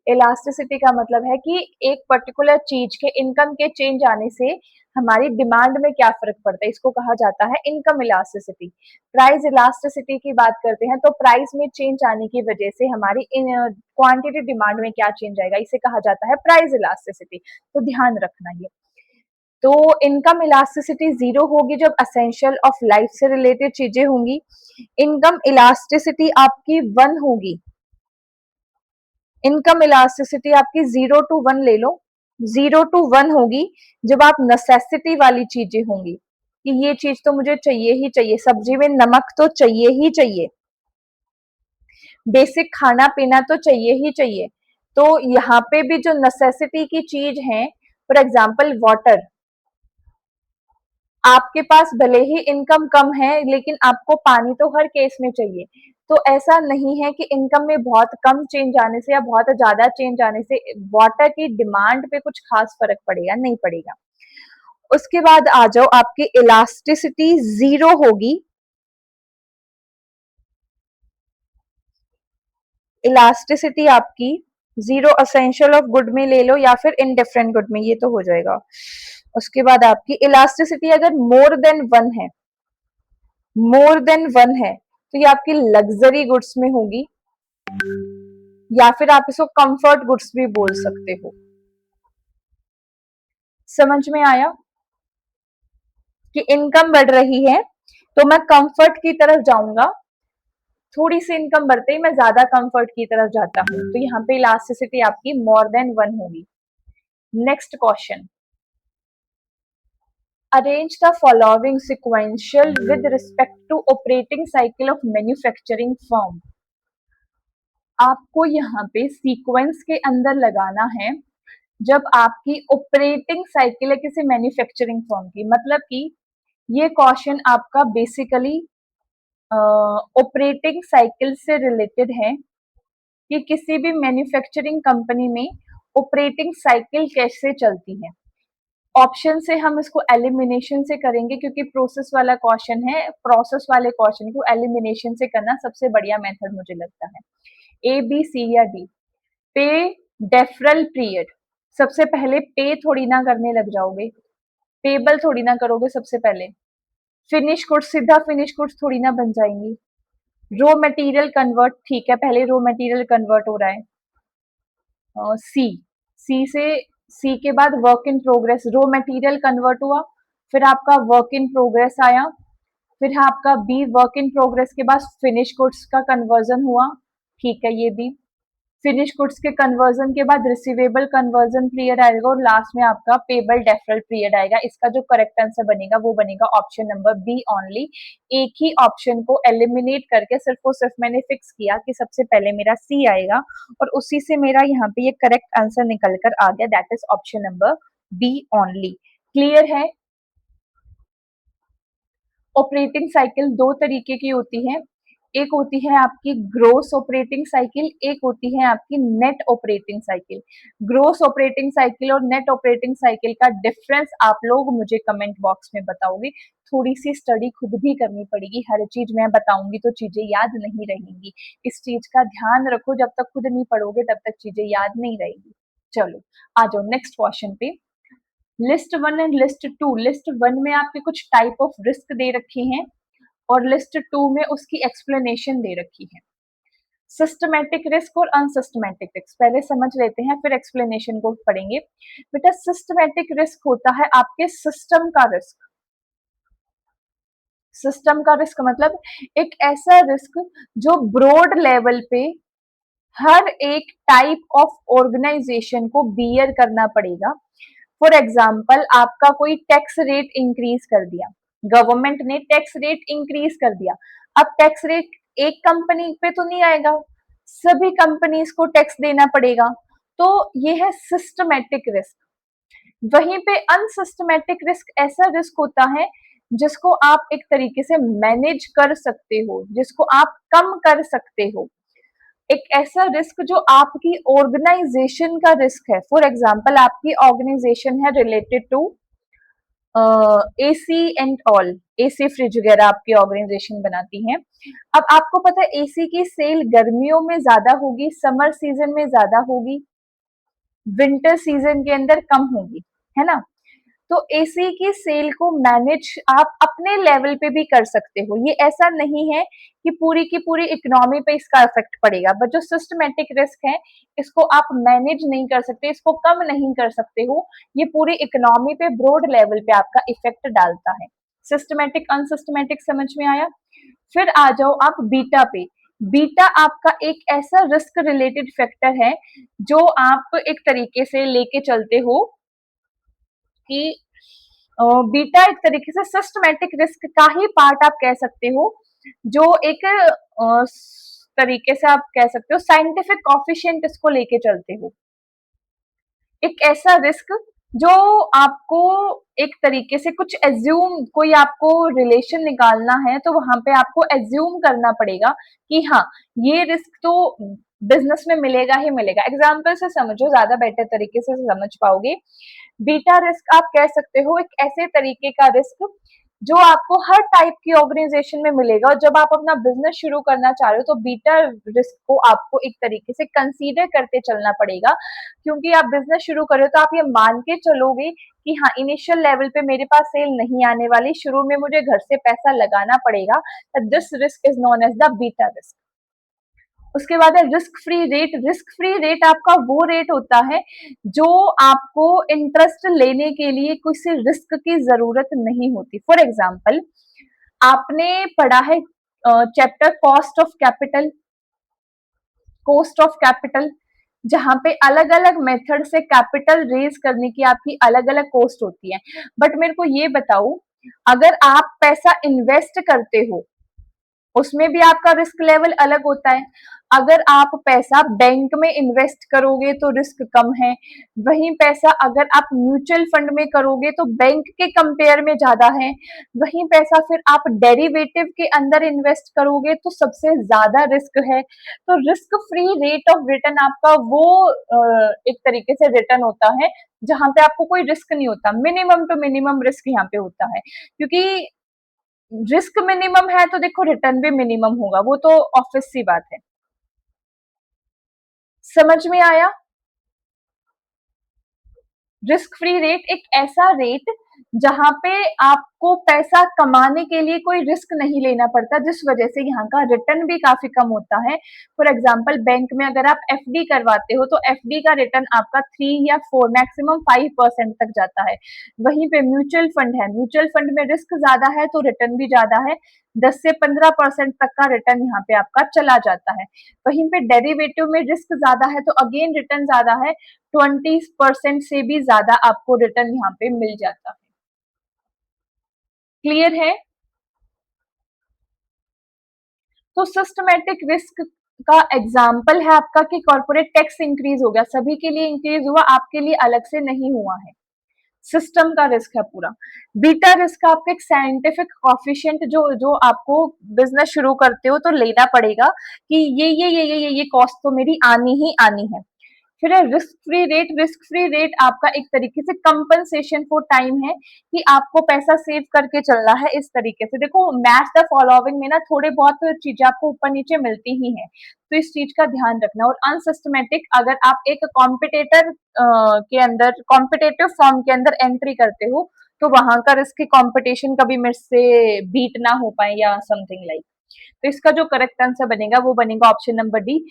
इलास्टिसिटी का मतलब है कि एक पर्टिकुलर चीज के इनकम के चेंज आने से हमारी डिमांड में क्या फर्क पड़ता है, इसको कहा जाता है इनकम इलास्टिसिटी। प्राइस इलास्टिसिटी की बात करते हैं तो प्राइस में चेंज आने की वजह से हमारी क्वांटिटी डिमांड में क्या चेंज आएगा, इसे कहा जाता है प्राइस इलास्टिसिटी। तो ध्यान रखना ये। तो इनकम इलास्टिसिटी जीरो होगी जब असेंशियल ऑफ लाइफ से रिलेटेड चीजें होंगी। इनकम इलास्टिसिटी आपकी 1 होगी। इनकम इलास्टिसिटी आपकी 0 to 1 ले लो, 0 to 1 होगी जब आप नेसेसिटी वाली चीजें होंगी कि ये चीज तो मुझे चाहिए ही चाहिए, सब्जी में नमक तो चाहिए ही चाहिए, बेसिक खाना पीना तो चाहिए ही चाहिए। तो यहाँ पे भी जो नेसेसिटी की चीज है, फॉर एग्जाम्पल वाटर, आपके पास भले ही इनकम कम है लेकिन आपको पानी तो हर केस में चाहिए। तो ऐसा नहीं है कि इनकम में बहुत कम चेंज आने से या बहुत ज्यादा चेंज आने से वाटर की डिमांड पे कुछ खास फर्क पड़ेगा, नहीं पड़ेगा। उसके बाद आ जाओ, आपकी इलास्टिसिटी 0 होगी। इलास्टिसिटी आपकी 0 असेंशियल ऑफ गुड में ले लो या फिर इनडिफरेंट गुड में, ये तो हो जाएगा। उसके बाद आपकी इलास्टिसिटी अगर मोर देन 1 है, मोर देन 1 है तो ये आपकी लग्जरी गुड्स में होगी या फिर आप इसको कंफर्ट गुड्स भी बोल सकते हो। समझ में आया कि इनकम बढ़ रही है तो मैं कंफर्ट की तरफ जाऊंगा, थोड़ी सी इनकम बढ़ते ही मैं ज्यादा कंफर्ट की तरफ जाता हूं, तो यहाँ पे इलास्टिसिटी आपकी मोर देन 1 होगी। Next question, arrange the following sequential with respect to operating cycle of manufacturing firm. आपको यहाँ पे सीक्वेंस के अंदर लगाना है जब आपकी ऑपरेटिंग साइकिल है किसी मैन्युफैक्चरिंग फर्म की, मतलब कि ये क्वेश्चन आपका बेसिकली ऑपरेटिंग साइकिल से रिलेटेड है कि किसी भी मैन्युफैक्चरिंग कंपनी में ऑपरेटिंग साइकिल कैसे चलती है। ऑप्शन से हम इसको एलिमिनेशन से करेंगे क्योंकि प्रोसेस वाला क्वेश्चन है, प्रोसेस वाले क्वेश्चन को एलिमिनेशन से करना सबसे बढ़िया मेथड मुझे लगता है। ए बी सी या डी। पे डेफरल पीरियड, सबसे पहले पे थोड़ी ना करने लग जाओगे, पेबल थोड़ी ना करोगे सबसे पहले। फिनिश गुड्स, सीधा फिनिश गुड्स थोड़ी ना बन जाएंगी। रॉ मटेरियल कन्वर्ट, ठीक है पहले रॉ मटेरियल कन्वर्ट हो रहा है। सी, सी से, सी के बाद work in progress, raw material convert हुआ, फिर आपका वर्क इन प्रोग्रेस आया, फिर आपका बी वर्क इन प्रोग्रेस के बाद फिनिश गुड्स का कन्वर्जन हुआ, ठीक है ये भी। फिनिश गुड्स के कन्वर्जन के बाद रिसीवेबल कन्वर्जन पीरियड आएगा और लास्ट में आपका पेबल डेफरल पीरियड आएगा। इसका जो करेक्ट आंसर बनेगा वो बनेगा ऑप्शन नंबर बी ओनली। एक ही ऑप्शन को एलिमिनेट करके सिर्फ और सिर्फ मैंने फिक्स किया कि सबसे पहले मेरा सी आएगा और उसी से मेरा यहाँ पे ये करेक्ट आंसर निकल कर आ गया, that is option number B only. Clear है? ऑपरेटिंग साइकिल दो तरीके की होती है, एक होती है आपकी ग्रोस ऑपरेटिंग साइकिल, एक होती है आपकी net operating cycle. Gross operating cycle और नेट ऑपरेटिंग साइकिल का डिफरेंस आप लोग मुझे कमेंट बॉक्स में बताओगे। थोड़ी सी स्टडी खुद भी करनी पड़ेगी, हर चीज मैं बताऊंगी तो चीजें याद नहीं रहेंगी। इस चीज का ध्यान रखो, जब तक खुद नहीं पढ़ोगे तब तक चीजें याद नहीं रहेगी। चलो आ जाओ नेक्स्ट क्वेश्चन पे। लिस्ट 1 एंड लिस्ट 2, लिस्ट 1 में आपके कुछ टाइप ऑफ रिस्क दे रखे हैं और लिस्ट 2 में उसकी एक्सप्लेनेशन दे रखी है। सिस्टमैटिक रिस्क और अनसिस्टमैटिक रिस्क पहले समझ लेते हैं, फिर एक्सप्लेनेशन को पढ़ेंगे। बेटा सिस्टमैटिक रिस्क होता है आपके सिस्टम का रिस्क। सिस्टम का रिस्क मतलब एक ऐसा रिस्क जो ब्रॉड लेवल पे हर एक टाइप ऑफ ऑर्गेनाइजेशन को बियर करना पड़ेगा। फॉर एग्जाम्पल आपका कोई टैक्स रेट इंक्रीज कर दिया, गवर्नमेंट ने टैक्स रेट इंक्रीज कर दिया, अब टैक्स रेट एक कंपनी पे तो नहीं आएगा, सभी कंपनीज को टैक्स देना पड़ेगा, तो ये है सिस्टमैटिक रिस्क। वहीं पे अनसिस्टमैटिक रिस्क ऐसा रिस्क होता है जिसको आप एक तरीके से मैनेज कर सकते हो, जिसको आप कम कर सकते हो। एक ऐसा रिस्क जो आपकी ऑर्गेनाइजेशन का रिस्क है, फॉर एग्जाम्पल आपकी ऑर्गेनाइजेशन है related to AC and all, AC fridge वगैरह आपकी ऑर्गेनाइजेशन बनाती है। अब आपको पता है एसी की सेल गर्मियों में ज्यादा होगी, समर सीजन में ज्यादा होगी, विंटर सीजन के अंदर कम होगी, है ना। तो एसी की सेल को मैनेज आप अपने लेवल पे भी कर सकते हो। ये ऐसा नहीं है कि पूरी की पूरी इकोनॉमी पे इसका इफेक्ट पड़ेगा, बट जो सिस्टमेटिक रिस्क है इसको आप मैनेज नहीं कर सकते, इसको कम नहीं कर सकते हो। ये पूरी इकोनॉमी पे ब्रॉड लेवल पे आपका इफेक्ट डालता है। सिस्टमेटिक अनसिस्टमेटिक समझ में आया। फिर आ जाओ आप बीटा पे। बीटा आपका एक ऐसा रिस्क रिलेटेड फैक्टर है जो आप एक तरीके से लेके चलते हो कि बीटा एक तरीके से सिस्टमेटिक रिस्क का ही पार्ट आप कह सकते हो, जो एक तरीके से आप कह सकते हो साइंटिफिक कॉफिशिएंट इसको लेके चलते हो। एक ऐसा रिस्क जो आपको एक तरीके से कुछ एज्यूम, कोई आपको रिलेशन निकालना है तो वहां पे आपको एज्यूम करना पड़ेगा कि हाँ ये रिस्क तो बिजनेस में मिलेगा ही मिलेगा। एग्जाम्पल से समझो, ज्यादा बेटर तरीके से समझ पाओगे। बीटा रिस्क आप कह सकते हो एक ऐसे तरीके का रिस्क जो आपको हर टाइप की ऑर्गेनाइजेशन में मिलेगा, और जब आप अपना बिजनेस शुरू करना चाह रहे हो तो बीटा रिस्क को आपको एक तरीके से कंसीडर करके चलना पड़ेगा, क्योंकि आप बिजनेस शुरू कर रहे हो तो आप ये मान के चलोगे कि हाँ इनिशियल लेवल पे मेरे पास सेल नहीं आने वाली, शुरू में मुझे घर से पैसा लगाना पड़ेगा। This risk is known as the beta risk. उसके बाद है risk free rate. Risk free rate आपका वो रेट होता है जो आपको इंटरेस्ट लेने के लिए किसी रिस्क की जरूरत नहीं होती। फॉर एग्जाम्पल, आपने पढ़ा है चैप्टर कॉस्ट ऑफ कैपिटल, जहां पे अलग अलग मेथड से कैपिटल रेज करने की आपकी अलग अलग कॉस्ट होती है। बट मेरे को ये बताओ, अगर आप पैसा इन्वेस्ट करते हो उसमें भी आपका रिस्क लेवल अलग होता है। अगर आप पैसा बैंक में इन्वेस्ट करोगे तो रिस्क कम है, वहीं पैसा अगर आप म्यूचुअल फंड में करोगे तो बैंक के कंपेयर में ज्यादा है, वहीं पैसा फिर आप डेरिवेटिव के अंदर इन्वेस्ट करोगे तो सबसे ज्यादा रिस्क है। तो risk free rate of return आपका वो एक तरीके से रिटर्न होता है जहां पे आपको कोई रिस्क नहीं होता, मिनिमम टू मिनिमम रिस्क यहाँ पे होता है। क्योंकि रिस्क मिनिमम है तो देखो रिटर्न भी मिनिमम होगा, वो तो ऑब्वियस सी बात है। समझ में आया। रिस्क फ्री रेट एक ऐसा रेट जहां पे आपको पैसा कमाने के लिए कोई रिस्क नहीं लेना पड़ता, जिस वजह से यहाँ का रिटर्न भी काफी कम होता है। फॉर एग्जाम्पल, बैंक में अगर आप एफडी करवाते हो तो एफडी का रिटर्न आपका 3 या 4 मैक्सिमम 5% तक जाता है। वहीं पे म्यूचुअल फंड है, म्यूचुअल फंड में रिस्क ज्यादा है तो रिटर्न भी ज्यादा है, 10 से 15% तक का रिटर्न यहाँ पे आपका चला जाता है। वहीं पे डेरिवेटिव में रिस्क ज्यादा है तो अगेन रिटर्न ज्यादा है, 20% से भी ज्यादा आपको रिटर्न यहाँ पे मिल जाता है। क्लियर है। तो सिस्टमेटिक रिस्क का एग्जाम्पल है आपका कि कॉर्पोरेट टैक्स इंक्रीज हो गया, सभी के लिए इंक्रीज हुआ, आपके लिए अलग से नहीं हुआ है। सिस्टम का रिस्क है पूरा। बीटा रिस्क आपका एक साइंटिफिक कॉफिशिएंट जो जो आपको बिजनेस शुरू करते हो तो लेना पड़ेगा कि ये कॉस्ट तो मेरी आनी ही आनी है। फिर है risk free rate. Risk free rate आपका एक तरीके से कंपनसेशन फॉर टाइम है कि आपको पैसा सेव करके चलना है। इस तरीके से देखो, मैच द फॉलोइंग में ना थोड़े बहुत चीजें आपको ऊपर नीचे मिलती ही है, तो इस चीज का ध्यान रखना। और अनसिस्टमेटिक, अगर आप एक कॉम्पिटेटर के अंदर, कॉम्पिटेटिव फॉर्म के अंदर एंट्री करते हो तो वहां का रिस्क की कॉम्पिटिशन कभी मेरे से बीट ना हो पाए या समथिंग लाइक। तो इसका जो करेक्ट आंसर बनेगा वो बनेगा ऑप्शन नंबर डी।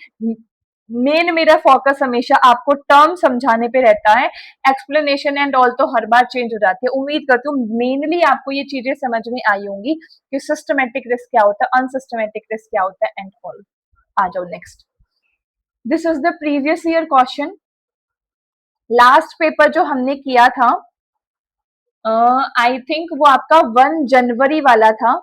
मेन मेरा फोकस हमेशा आपको टर्म समझाने पे रहता है, एक्सप्लेनेशन एंड ऑल तो हर बार चेंज हो जाती है। उम्मीद करती हूँ मेनली आपको ये चीजें समझ में आई होंगी कि सिस्टमेटिक रिस्क क्या होता है, अनसिस्टमेटिक रिस्क क्या होता है एंड ऑल। आ जाओ next. This is the previous year question. Last paper जो हमने किया था, आई थिंक वो आपका 1 जनवरी वाला था,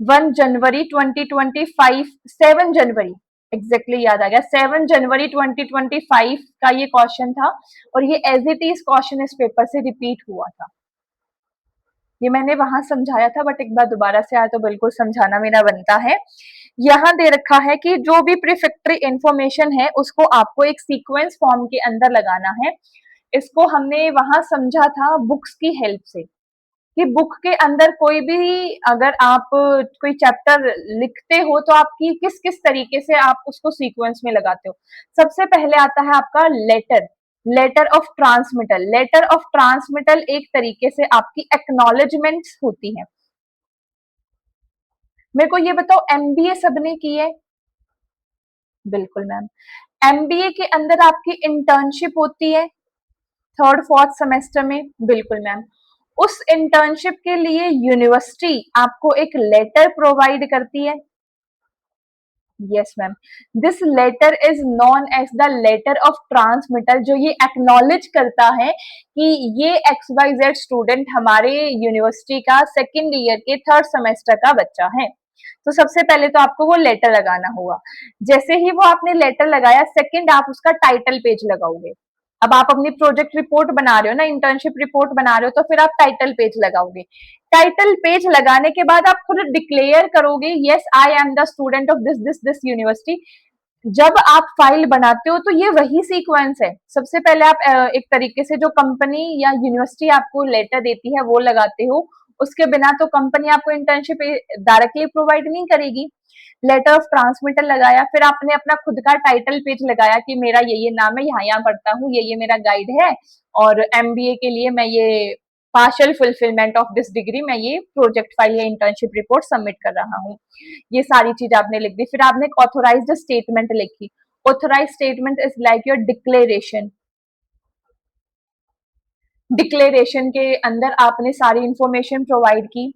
1 जनवरी 2025, 7 जनवरी एग्जैक्टली याद आ गया, 7 जनवरी 2025 का ये क्वेश्चन था। और ये एज इट इज क्वेश्चन इस पेपर से रिपीट हुआ था। ये मैंने वहां समझाया था, बट एक बार दोबारा से आया तो बिल्कुल समझाना मेरा बनता है। यहाँ दे रखा है कि जो भी प्रीफेक्टरी इंफॉर्मेशन है उसको आपको एक सीक्वेंस फॉर्म के अंदर लगाना है। इसको हमने वहां समझा था बुक्स की हेल्प से, कि बुक के अंदर कोई भी अगर आप कोई चैप्टर लिखते हो तो आपकी किस किस तरीके से आप उसको सीक्वेंस में लगाते हो। सबसे पहले आता है आपका letter. Letter of transmittal, letter of transmittal एक तरीके से आपकी एक्नॉलेजमेंट होती है। मेरे को ये बताओ, एमबीए सबने की है? बिल्कुल मैम। एमबीए के अंदर आपकी इंटर्नशिप होती है थर्ड फोर्थ सेमेस्टर में, बिल्कुल मैम। उस इंटर्नशिप के लिए यूनिवर्सिटी आपको एक लेटर प्रोवाइड करती है। Yes ma'am, this letter is known as the letter of transmittal, जो ये एक्नॉलेज करता है कि ये XYZ स्टूडेंट हमारे यूनिवर्सिटी का सेकेंड ईयर के थर्ड सेमेस्टर का बच्चा है। तो सबसे पहले तो आपको वो लेटर लगाना होगा। जैसे ही वो आपने लेटर लगाया, सेकंड आप उसका टाइटल पेज लगाओगे। अब आप अपनी प्रोजेक्ट रिपोर्ट बना रहे हो ना, इंटर्नशिप रिपोर्ट बना रहे हो, तो फिर आप टाइटल पेज लगाओगे। टाइटल पेज लगाने के बाद आप खुद डिक्लेयर करोगे, yes I am the student of this this this university. जब आप फाइल बनाते हो तो ये वही सीक्वेंस है। सबसे पहले आप एक तरीके से जो कंपनी या यूनिवर्सिटी आपको लेटर देती है वो लगाते हो। उसके बिना तो कंपनी आपको इंटर्नशिप डायरेक्टली प्रोवाइड नहीं करेगी। लेटर ऑफ ट्रांसमिटर लगाया, फिर आपने अपना खुद का टाइटल पेज लगाया कि मेरा ये नाम है, यहाँ यहाँ पढ़ता हूँ, ये मेरा गाइड है, और एमबीए के लिए मैं ये partial fulfilment of this degree, मैं ये प्रोजेक्ट फाइल या इंटर्नशिप रिपोर्ट सबमिट कर रहा हूँ। ये सारी चीज आपने लिख दी। फिर आपने एक ऑथोराइज्ड स्टेटमेंट लिखी। Authorized statement is like your declaration. Declaration के अंदर आपने सारी इंफॉर्मेशन प्रोवाइड की।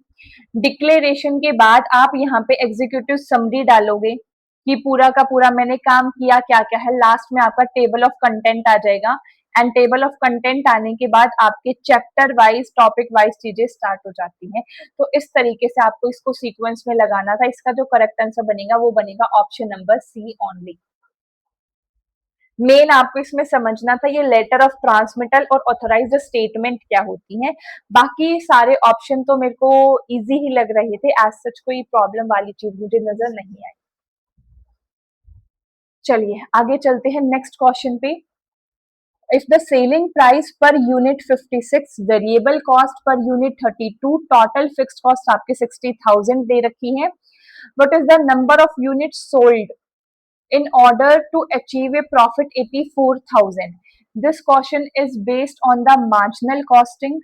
डिक्लेरेशन के बाद आप यहाँ पे एग्जीक्यूटिव समरी डालोगे कि पूरा का पूरा मैंने काम किया क्या क्या है। लास्ट में आपका टेबल ऑफ कंटेंट आ जाएगा, एंड टेबल ऑफ कंटेंट आने के बाद आपके चैप्टर वाइज टॉपिक वाइज चीजें स्टार्ट हो जाती हैं। तो इस तरीके से आपको इसको सीक्वेंस में लगाना था। इसका जो करेक्ट आंसर बनेगा वो बनेगा option number C only. Main आपको इसमें समझना था ये लेटर ऑफ ट्रांसमिटल और ऑथराइज्ड स्टेटमेंट क्या होती है। बाकी सारे ऑप्शन तो मेरे को इजी ही लग रहे थे, एज सच कोई प्रॉब्लम वाली चीज मुझे नजर नहीं आई। चलिए आगे चलते हैं नेक्स्ट क्वेश्चन पे। If the selling price per unit 56, variable cost per unit 32, total fixed cost आपके 60,000 दे रखी है, what is the number of unit sold in order to achieve a profit 84,000? This question is based on the marginal costing.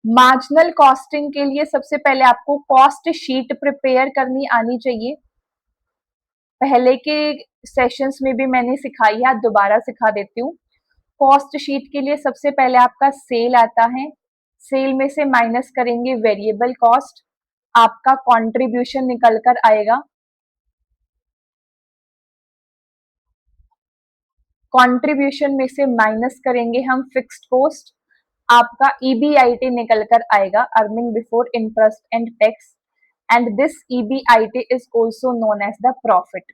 Marginal costing के लिए सबसे पहले आपको cost sheet prepare करनी आनी चाहिए। पहले के सेशंस में भी मैंने सिखाई है, दोबारा सिखा देती हूँ। कॉस्ट शीट के लिए सबसे पहले आपका सेल आता है, सेल में से माइनस करेंगे वेरिएबल कॉस्ट, आपका कंट्रीब्यूशन निकल कर आएगा। कंट्रीब्यूशन में से माइनस करेंगे हम फिक्स्ड कॉस्ट, आपका ईबीआईटी निकल कर आएगा, earning before interest and tax, and this EBIT is also known as the profit.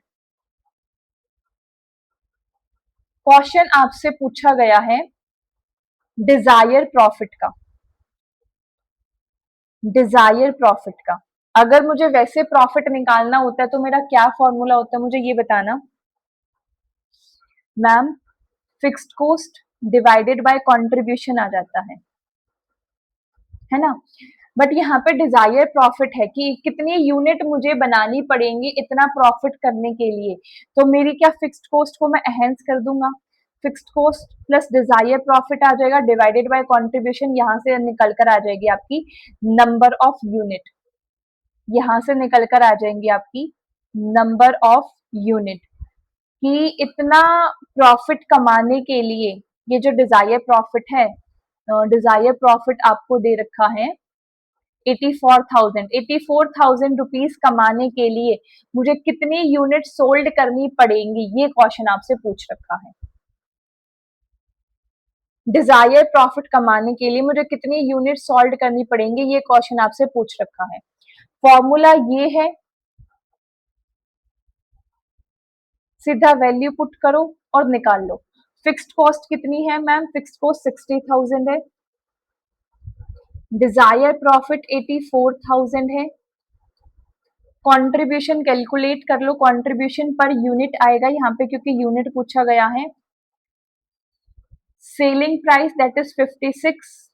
Question आपसे पूछा गया है डिजायर प्रॉफिट का, डिजायर प्रॉफिट का। अगर मुझे वैसे प्रॉफिट निकालना होता है तो मेरा क्या फॉर्मूला होता है, मुझे ये बताना। Ma'am, fixed cost divided by contribution आ जाता है ना। बट यहाँ पे डिजायर प्रॉफिट है कि कितनी यूनिट मुझे बनानी पड़ेंगी इतना प्रॉफिट करने के लिए। तो मेरी क्या फिक्स्ड कॉस्ट को मैं एनहांस कर दूंगा, fixed cost plus desire profit आ जाएगा डिवाइडेड बाय कंट्रीब्यूशन, यहाँ से निकल कर आ जाएगी आपकी नंबर ऑफ यूनिट, यहाँ से निकल कर आ जाएंगी आपकी नंबर ऑफ यूनिट, कि इतना प्रॉफिट कमाने के लिए ये जो डिजायर प्रॉफिट है, डिजायर प्रॉफिट आपको दे रखा है 84,000 रुपीज कमाने के लिए मुझे कितनी यूनिट सोल्ड करनी पड़ेंगी, ये क्वेश्चन आपसे पूछ रखा है। डिजायर प्रॉफिट कमाने के लिए मुझे कितनी यूनिट सोल्ड करनी पड़ेंगी, ये क्वेश्चन आपसे पूछ रखा है। फॉर्मूला ये है, सीधा वैल्यू पुट करो और निकाल लो। फिक्स्ड कॉस्ट कितनी है मैम, फिक्स्ड कॉस्ट 60,000 है, डिजायर प्रॉफिट 84,000 है, कंट्रीब्यूशन कैलकुलेट कर लो, कंट्रीब्यूशन पर यूनिट आएगा यहाँ पे क्योंकि यूनिट पूछा गया है। Selling price that is 56,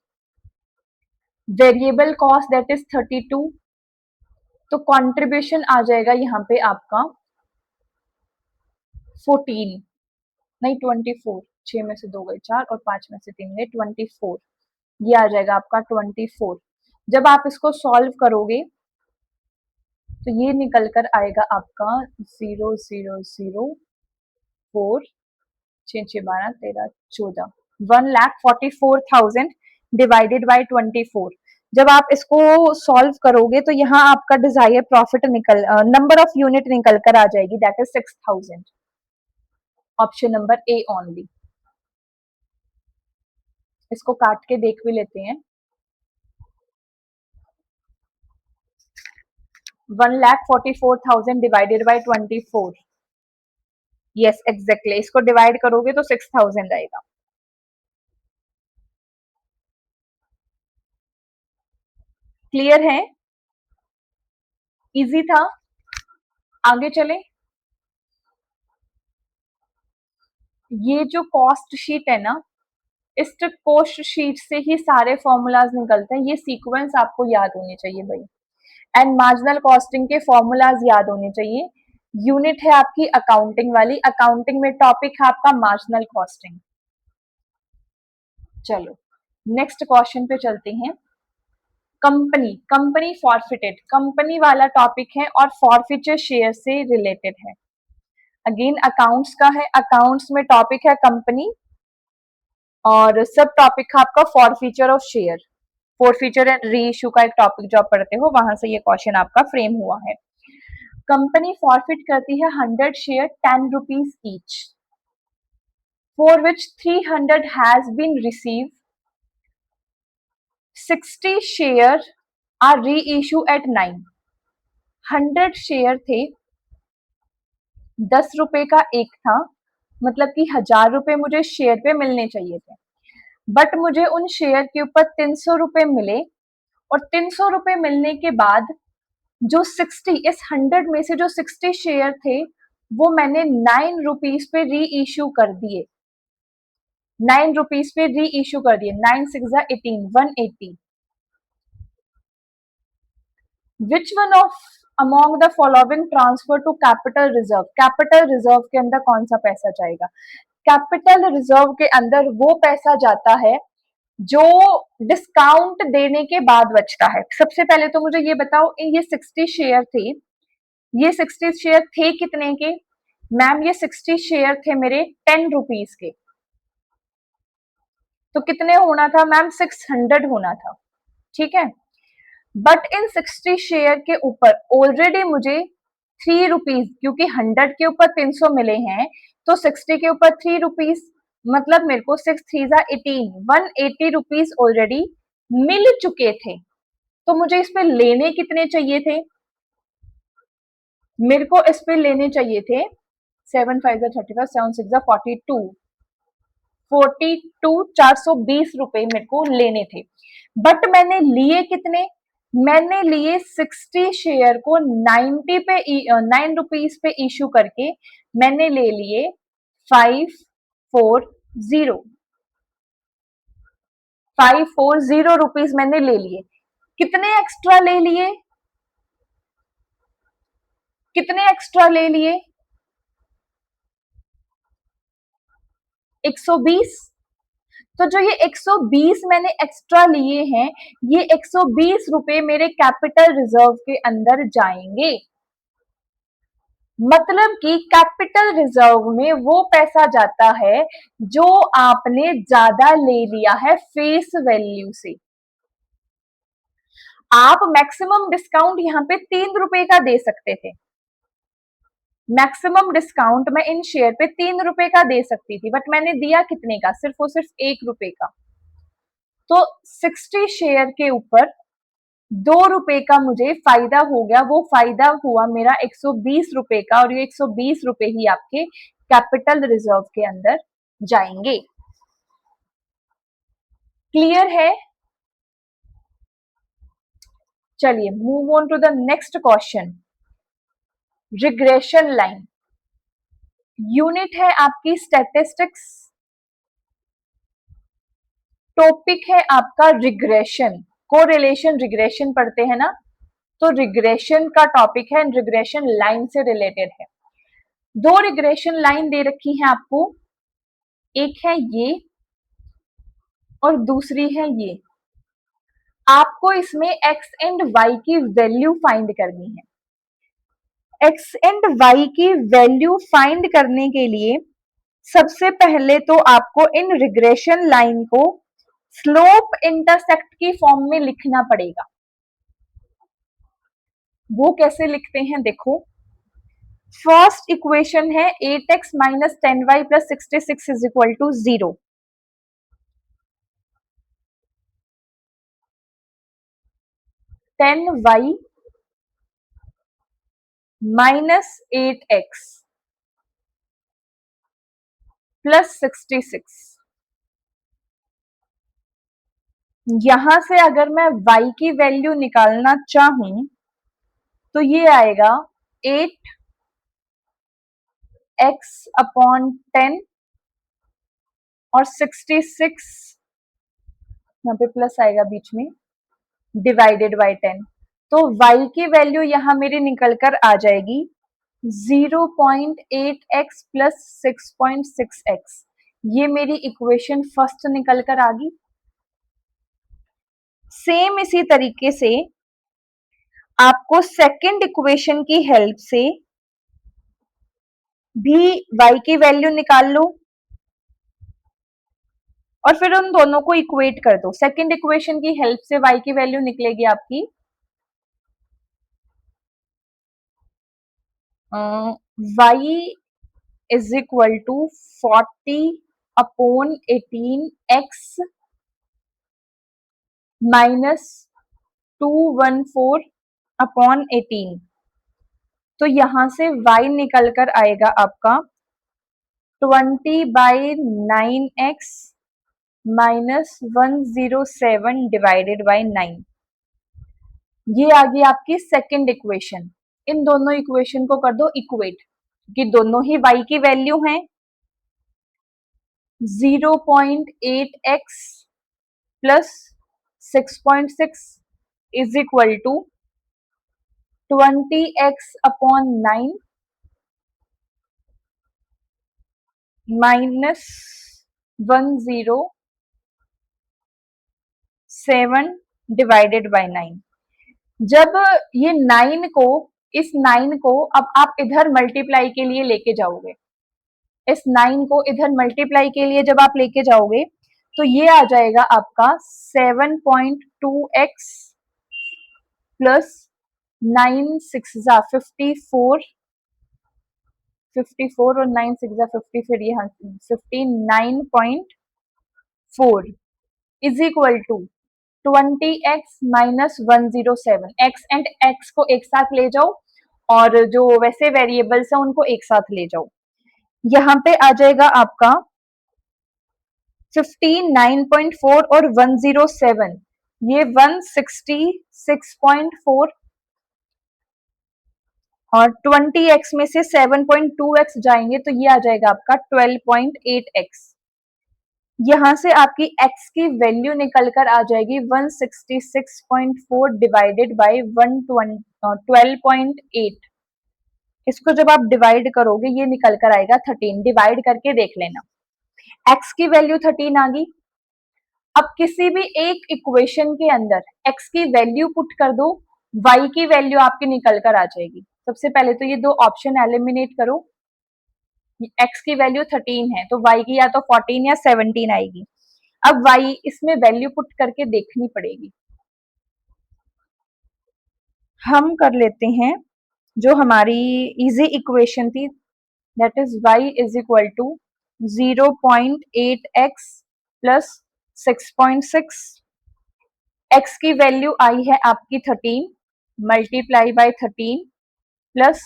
variable cost that is 32, तो कंट्रीब्यूशन आ जाएगा यहाँ पे आपका 14 नहीं 24, 6 में से 2 गए 4 और 5 में से 3 गए 24, ये आ जाएगा आपका 24। जब आप इसको सॉल्व करोगे तो ये निकल कर आएगा आपका 0004, 6 6 12 13 14, 1,44,000 डिवाइडेड बाई 24। जब आप इसको सॉल्व करोगे तो यहाँ आपका Dzire profit number of unit निकल कर आ जाएगी, that is 6,000। Option number A only. इसको काट के देख भी लेते हैं। 1,44,000 डिवाइडेड बाई 24। यस एग्जैक्टली, इसको डिवाइड करोगे तो 6,000 आएगा। क्लियर है? इजी था। आगे चले। ये जो कॉस्ट शीट है ना, इस कॉस्ट शीट से ही सारे फॉर्मूलाज निकलते हैं। ये सीक्वेंस आपको याद होनी चाहिए भाई। एंड मार्जिनल कॉस्टिंग के फॉर्मूलाज याद होने चाहिए। यूनिट है आपकी अकाउंटिंग वाली, अकाउंटिंग में टॉपिक है आपका मार्जिनल कॉस्टिंग। चलो नेक्स्ट क्वेश्चन पे चलते हैं। कंपनी फॉरफिटेड, कंपनी वाला टॉपिक है और फॉरफिचर शेयर से रिलेटेड है। अगेन अकाउंट्स का है, अकाउंट्स में टॉपिक है कंपनी और सब टॉपिक है आपका forfeiture of share. Forfeiture and re issue का एक टॉपिक जो आप पढ़ते हो, वहां से ये क्वेश्चन आपका फ्रेम हुआ है। कंपनी फॉरफिट करती है 100 share 10 rupees each, for which 300 has been receive, 60 share are reissue at 9। 100 share थे, 10 रुपए का एक था, मतलब कि 1,000 रुपए मुझे शेयर पे मिलने चाहिए थे, बट मुझे उन शेयर के ऊपर 300 रुपए मिले। और 300 रुपए मिलने के बाद जो 60, इस 100 में से जो 60 शेयर थे वो मैंने 9 रुपीज पे री इश्यू कर दिए। 9 रुपीज पे री इश्यू कर दिए। 9 6 18, 180। Which one of among the following transfer to capital reserve, capital reserve के अंदर कौन सा पैसा जाएगा? कैपिटल रिजर्व के अंदर वो पैसा जाता है जो डिस्काउंट देने के बाद बचता है। सबसे पहले तो मुझे ये बताओ, ये 60 शेयर थे, ये 60 शेयर थे कितने के? मैम ये 60 शेयर थे मेरे 10 रुपीज के, तो कितने होना था मैम? 600 होना था, ठीक है। बट इन 60 शेयर के ऊपर ऑलरेडी मुझे 3 रुपीज, क्योंकि 100 के ऊपर 300 मिले हैं तो 60 के ऊपर 3 रुपीज, मतलब मेरे को 6 3 18, 180 रुपीज ऑलरेडी मिल चुके थे। तो मुझे इस पे लेने कितने चाहिए थे? मेरे को इस पे लेने चाहिए थे 7 5 35, 7 6 42, 42420 रुपए मेरे को लेने थे। बट मैंने लिए कितने? मैंने लिए 60 शेयर को 90 पे 9 रुपीज पे इशू करके मैंने ले लिए 540, 540 रुपीज मैंने ले लिए। कितने एक्स्ट्रा ले लिए? कितने एक्स्ट्रा ले लिए? 120। तो जो ये 120 मैंने एक्स्ट्रा लिए हैं, ये 120 रुपए मेरे कैपिटल रिजर्व के अंदर जाएंगे। मतलब कि कैपिटल रिजर्व में वो पैसा जाता है जो आपने ज्यादा ले लिया है फेस वैल्यू से। आप मैक्सिमम डिस्काउंट यहाँ पे 3 रुपए का दे सकते थे। मैक्सिमम डिस्काउंट मैं इन शेयर पे 3 रुपए का दे सकती थी, बट मैंने दिया कितने का? सिर्फ और सिर्फ 1 रुपए का। तो 60 शेयर के ऊपर 2 रुपए का मुझे फायदा हो गया। वो फायदा हुआ मेरा 120 रुपए का, और ये 120 रुपए ही आपके कैपिटल रिजर्व के अंदर जाएंगे। क्लियर है? चलिए move on to the next question. Regression line unit है आपकी स्टैटिस्टिक्स, टॉपिक है आपका रिग्रेशन। कोरिलेशन रिग्रेशन पढ़ते हैं ना, तो रिग्रेशन का टॉपिक है, रिग्रेशन लाइन से रिलेटेड है। दो रिग्रेशन लाइन दे रखी है आपको, एक है ये और दूसरी है ये। आपको इसमें x एंड y की वैल्यू फाइंड करनी है। x एंड y की वैल्यू फाइंड करने के लिए सबसे पहले तो आपको इन रिग्रेशन लाइन को स्लोप इंटरसेक्ट की फॉर्म में लिखना पड़ेगा। वो कैसे लिखते हैं देखो, फर्स्ट इक्वेशन है 8x minus 10y plus 66 is equal to 0। 10y minus 8x plus 66। यहां से अगर मैं y की वैल्यू निकालना चाहूं तो ये आएगा 8x अपॉन 10 और 66, यहाँ पे प्लस आएगा बीच में, डिवाइडेड बाय 10। तो y की वैल्यू यहां मेरी निकल कर आ जाएगी 0.8x प्लस 6.6x। ये मेरी इक्वेशन फर्स्ट निकल कर आ गई। सेम इसी तरीके से आपको सेकंड इक्वेशन की हेल्प से भी y की वैल्यू निकाल लो और फिर उन दोनों को इक्वेट कर दो। सेकंड इक्वेशन की हेल्प से y की वैल्यू निकलेगी आपकी y is equal to 40 upon 18x minus 214 upon 18। तो यहां से y निकल कर आएगा आपका 20/9x माइनस 107 डिवाइडेड बाय 9। ये आ गई आपकी सेकंड इक्वेशन। इन दोनों इक्वेशन को कर दो इक्वेट, कि दोनों ही y की वैल्यू हैं। 0.8x plus 6.6 is equal to 20x upon 9 minus 107 divided by 9। जब ये 9 को, इस 9 को अब आप इधर मल्टीप्लाई के लिए लेके जाओगे, इस 9 को इधर मल्टीप्लाई के लिए जब आप लेके जाओगे तो ये आ जाएगा आपका 7.2x प्लस 9 6 जा 54, 54 और 9 6 जा 50, फिर यहाँ 59.4 is equal to 20x minus 107। x and x को एक साथ ले जाओ और जो वैसे वेरिएबल्स है उनको एक साथ ले जाओ। यहाँ पे आ जाएगा आपका 59.4 और 107, ये 166.4 और 20x में से 7.2x जाएंगे तो ये आ जाएगा आपका 12.8x। यहां से आपकी x की वैल्यू निकल कर आ जाएगी 166.4 डिवाइडेड बाय 12.8। इसको जब आप डिवाइड करोगे ये निकल कर आएगा 13। डिवाइड करके देख लेना, x की वैल्यू 13 आ गई। अब किसी भी एक इक्वेशन के अंदर x की वैल्यू पुट कर दो, y की वैल्यू आपकी निकल कर आ जाएगी। सबसे पहले तो ये दो ऑप्शन एलिमिनेट करो, x की वैल्यू 13 है तो y की या तो 14 या 17 आएगी। अब y इसमें वैल्यू पुट करके देखनी पड़ेगी। हम कर लेते हैं जो हमारी इजी इक्वेशन थी, that is y is equal to 0.8x plus 6.6। x की वैल्यू आई है आपकी 13, मल्टीप्लाई बाय 13 प्लस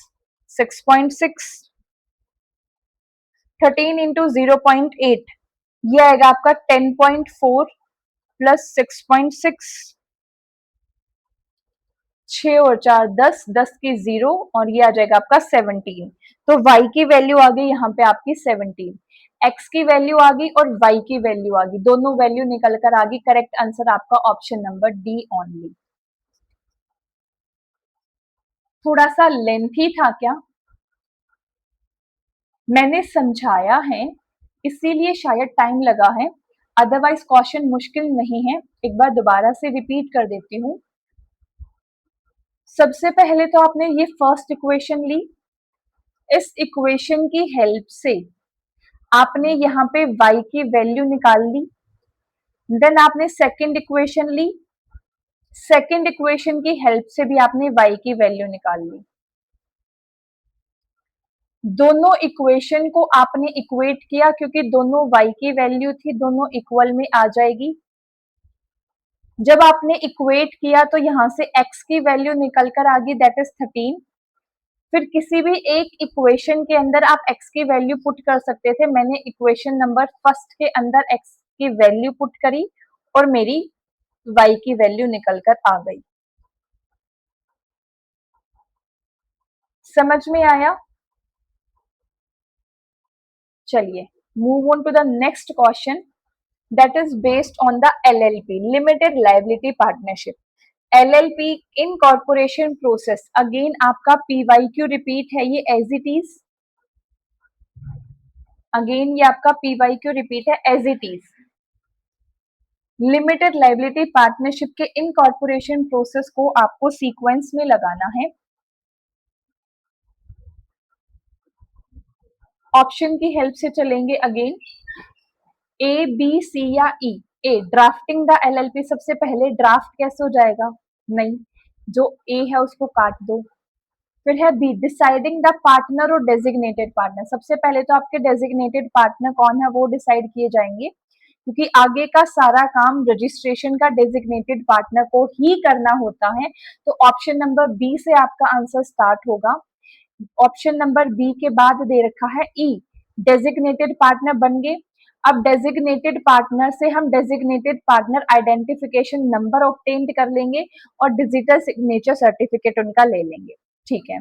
6.6। 13 इंटू 0.8 ये आएगा आपका 10.4 प्लस 6.6। 6 और 4 10, 10 की 0 और ये आ जाएगा आपका 17। तो y की वैल्यू आ गई यहाँ पे आपकी 17, x की वैल्यू आ गई और y की वैल्यू आ गई, दोनों वैल्यू निकल कर आ गई। करेक्ट आंसर आपका ऑप्शन नंबर डी ओनली। थोड़ा सा लेंथी था क्या? मैंने समझाया है, इसीलिए शायद टाइम लगा है, अदरवाइज क्वेश्चन मुश्किल नहीं है। एक बार दोबारा से रिपीट कर देती हूँ। सबसे पहले तो आपने ये फर्स्ट इक्वेशन ली, इस इक्वेशन की हेल्प से आपने यहाँ पे y की वैल्यू निकाल ली। देन आपने सेकंड इक्वेशन ली, सेकंड इक्वेशन की हेल्प से भी आपने y की वैल्यू निकाल ली। दोनों इक्वेशन को आपने इक्वेट किया, क्योंकि दोनों y की वैल्यू थी, दोनों इक्वल में आ जाएगी। जब आपने इक्वेट किया तो यहां से x की वैल्यू निकल कर आ गई, दैट इज 13। फिर किसी भी एक इक्वेशन के अंदर आप x की वैल्यू पुट कर सकते थे। मैंने इक्वेशन नंबर फर्स्ट के अंदर x की वैल्यू पुट करी और मेरी y की वैल्यू निकल कर आ गई। समझ में आया? चलिए move on to the next question, that is based on the LLP, limited liability partnership. LLP incorporation process, again आपका PYQ रिपीट है ये एज इट इज। अगेन ये आपका PYQ रिपीट है as it is. Limited liability partnership के incorporation process को आपको sequence में लगाना है। ऑप्शन की हेल्प से चलेंगे। अगेन A, B, C या E। A drafting the LLP, सबसे पहले ड्राफ्ट कैसे हो जाएगा? नहीं, जो A है उसको काट दो। फिर है बी, डिसाइडिंग द पार्टनर और डेजिग्नेटेड पार्टनर। सबसे पहले तो आपके डेजिग्नेटेड पार्टनर कौन है वो डिसाइड किए जाएंगे, क्योंकि आगे का सारा काम रजिस्ट्रेशन का डेजिग्नेटेड पार्टनर को ही करना होता है। तो ऑप्शन नंबर बी से आपका आंसर स्टार्ट होगा। ऑप्शन नंबर बी के बाद दे रखा है ई, डेजिग्नेटेड पार्टनर बन गए। अब डेजिग्नेटेड पार्टनर से हम designated partner identification number obtain कर लेंगे और डिजिटल सिग्नेचर सर्टिफिकेट उनका ले लेंगे। ठीक है,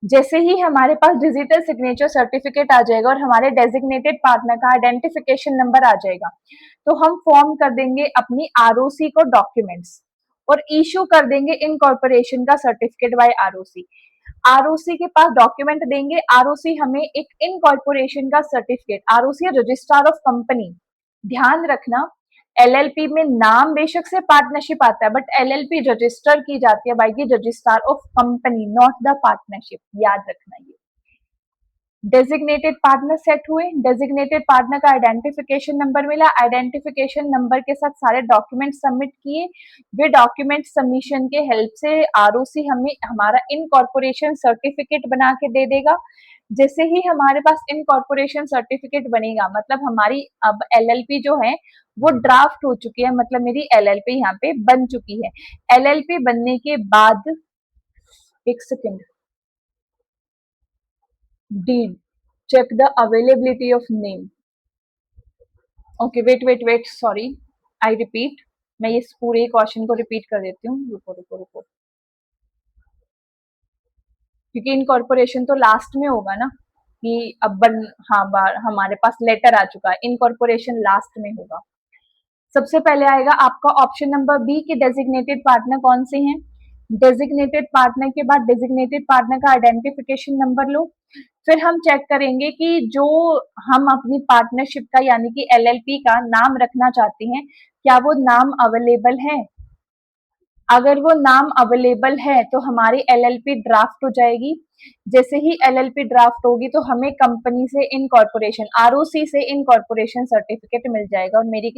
जैसे ही हमारे पास डिजिटल सिग्नेचर सर्टिफिकेट आ जाएगा और हमारे डेजिग्नेटेड पार्टनर का आइडेंटिफिकेशन नंबर आ जाएगा, तो हम फॉर्म कर देंगे अपनी ROC को डॉक्यूमेंट्स और इशू कर देंगे इनकॉर्पोरेशन का सर्टिफिकेट बाय ROC। ROC के पास डॉक्यूमेंट देंगे, ROC हमें एक इनकॉर्पोरेशन का certificate, ROC registrar of company. ध्यान रखना, LLP में नाम बेशक से पार्टनरशिप आता है, बट LLP रजिस्टर की जाती है by the registrar of company, not the partnership. याद रखना ये। डेजिग्नेटेड पार्टनर सेट हुए, डेजिग्नेटेड पार्टनर का आइडेंटिफिकेशन नंबर मिला, आइडेंटिफिकेशन नंबर के साथ सारे डॉक्यूमेंट सबमिट किए। वे डॉक्यूमेंट सबमिशन के हेल्प से ROC हमें हमारा इनकॉर्पोरेशन सर्टिफिकेट बना के दे देगा। जैसे ही हमारे पास इनकॉर्पोरेशन सर्टिफिकेट बनेगा, मतलब हमारी अब LLP जो है वो ड्राफ्ट हो चुकी है, मतलब मेरी LLP यहाँ पे बन चुकी है। LLP बनने के बाद, एक second, deed check the availability of name. Okay, wait, sorry, I repeat, मैं ये पूरे क्वेश्चन को रिपीट कर देती हूँ। रुको, क्योंकि इनकॉर्पोरेशन तो लास्ट में होगा ना, कि अब हाँ बार हमारे पास लेटर आ चुका है, इनकॉर्पोरेशन लास्ट में होगा। सबसे पहले आएगा आपका ऑप्शन नंबर बी के डेजिग्नेटेड पार्टनर कौन से हैं। डेजिग्नेटेड पार्टनर के बाद डेजिग्नेटेड पार्टनर का आइडेंटिफिकेशन नंबर लो। फिर हम चेक करेंगे कि जो हम अपनी पार्टनरशिप का यानी कि LLP का नाम रखना चाहते हैं, क्या वो नाम अवेलेबल है। अगर वो नाम अवेलेबल है तो हमारी LLP ड्राफ्ट हो जाएगी। जैसे ही LLP ड्राफ्ट होगी तो हमें कंपनी से इनकॉर्पोरेशन, ROC से इनकॉर्पोरेशन सर्टिफिकेट मिल जाएगा और मेरी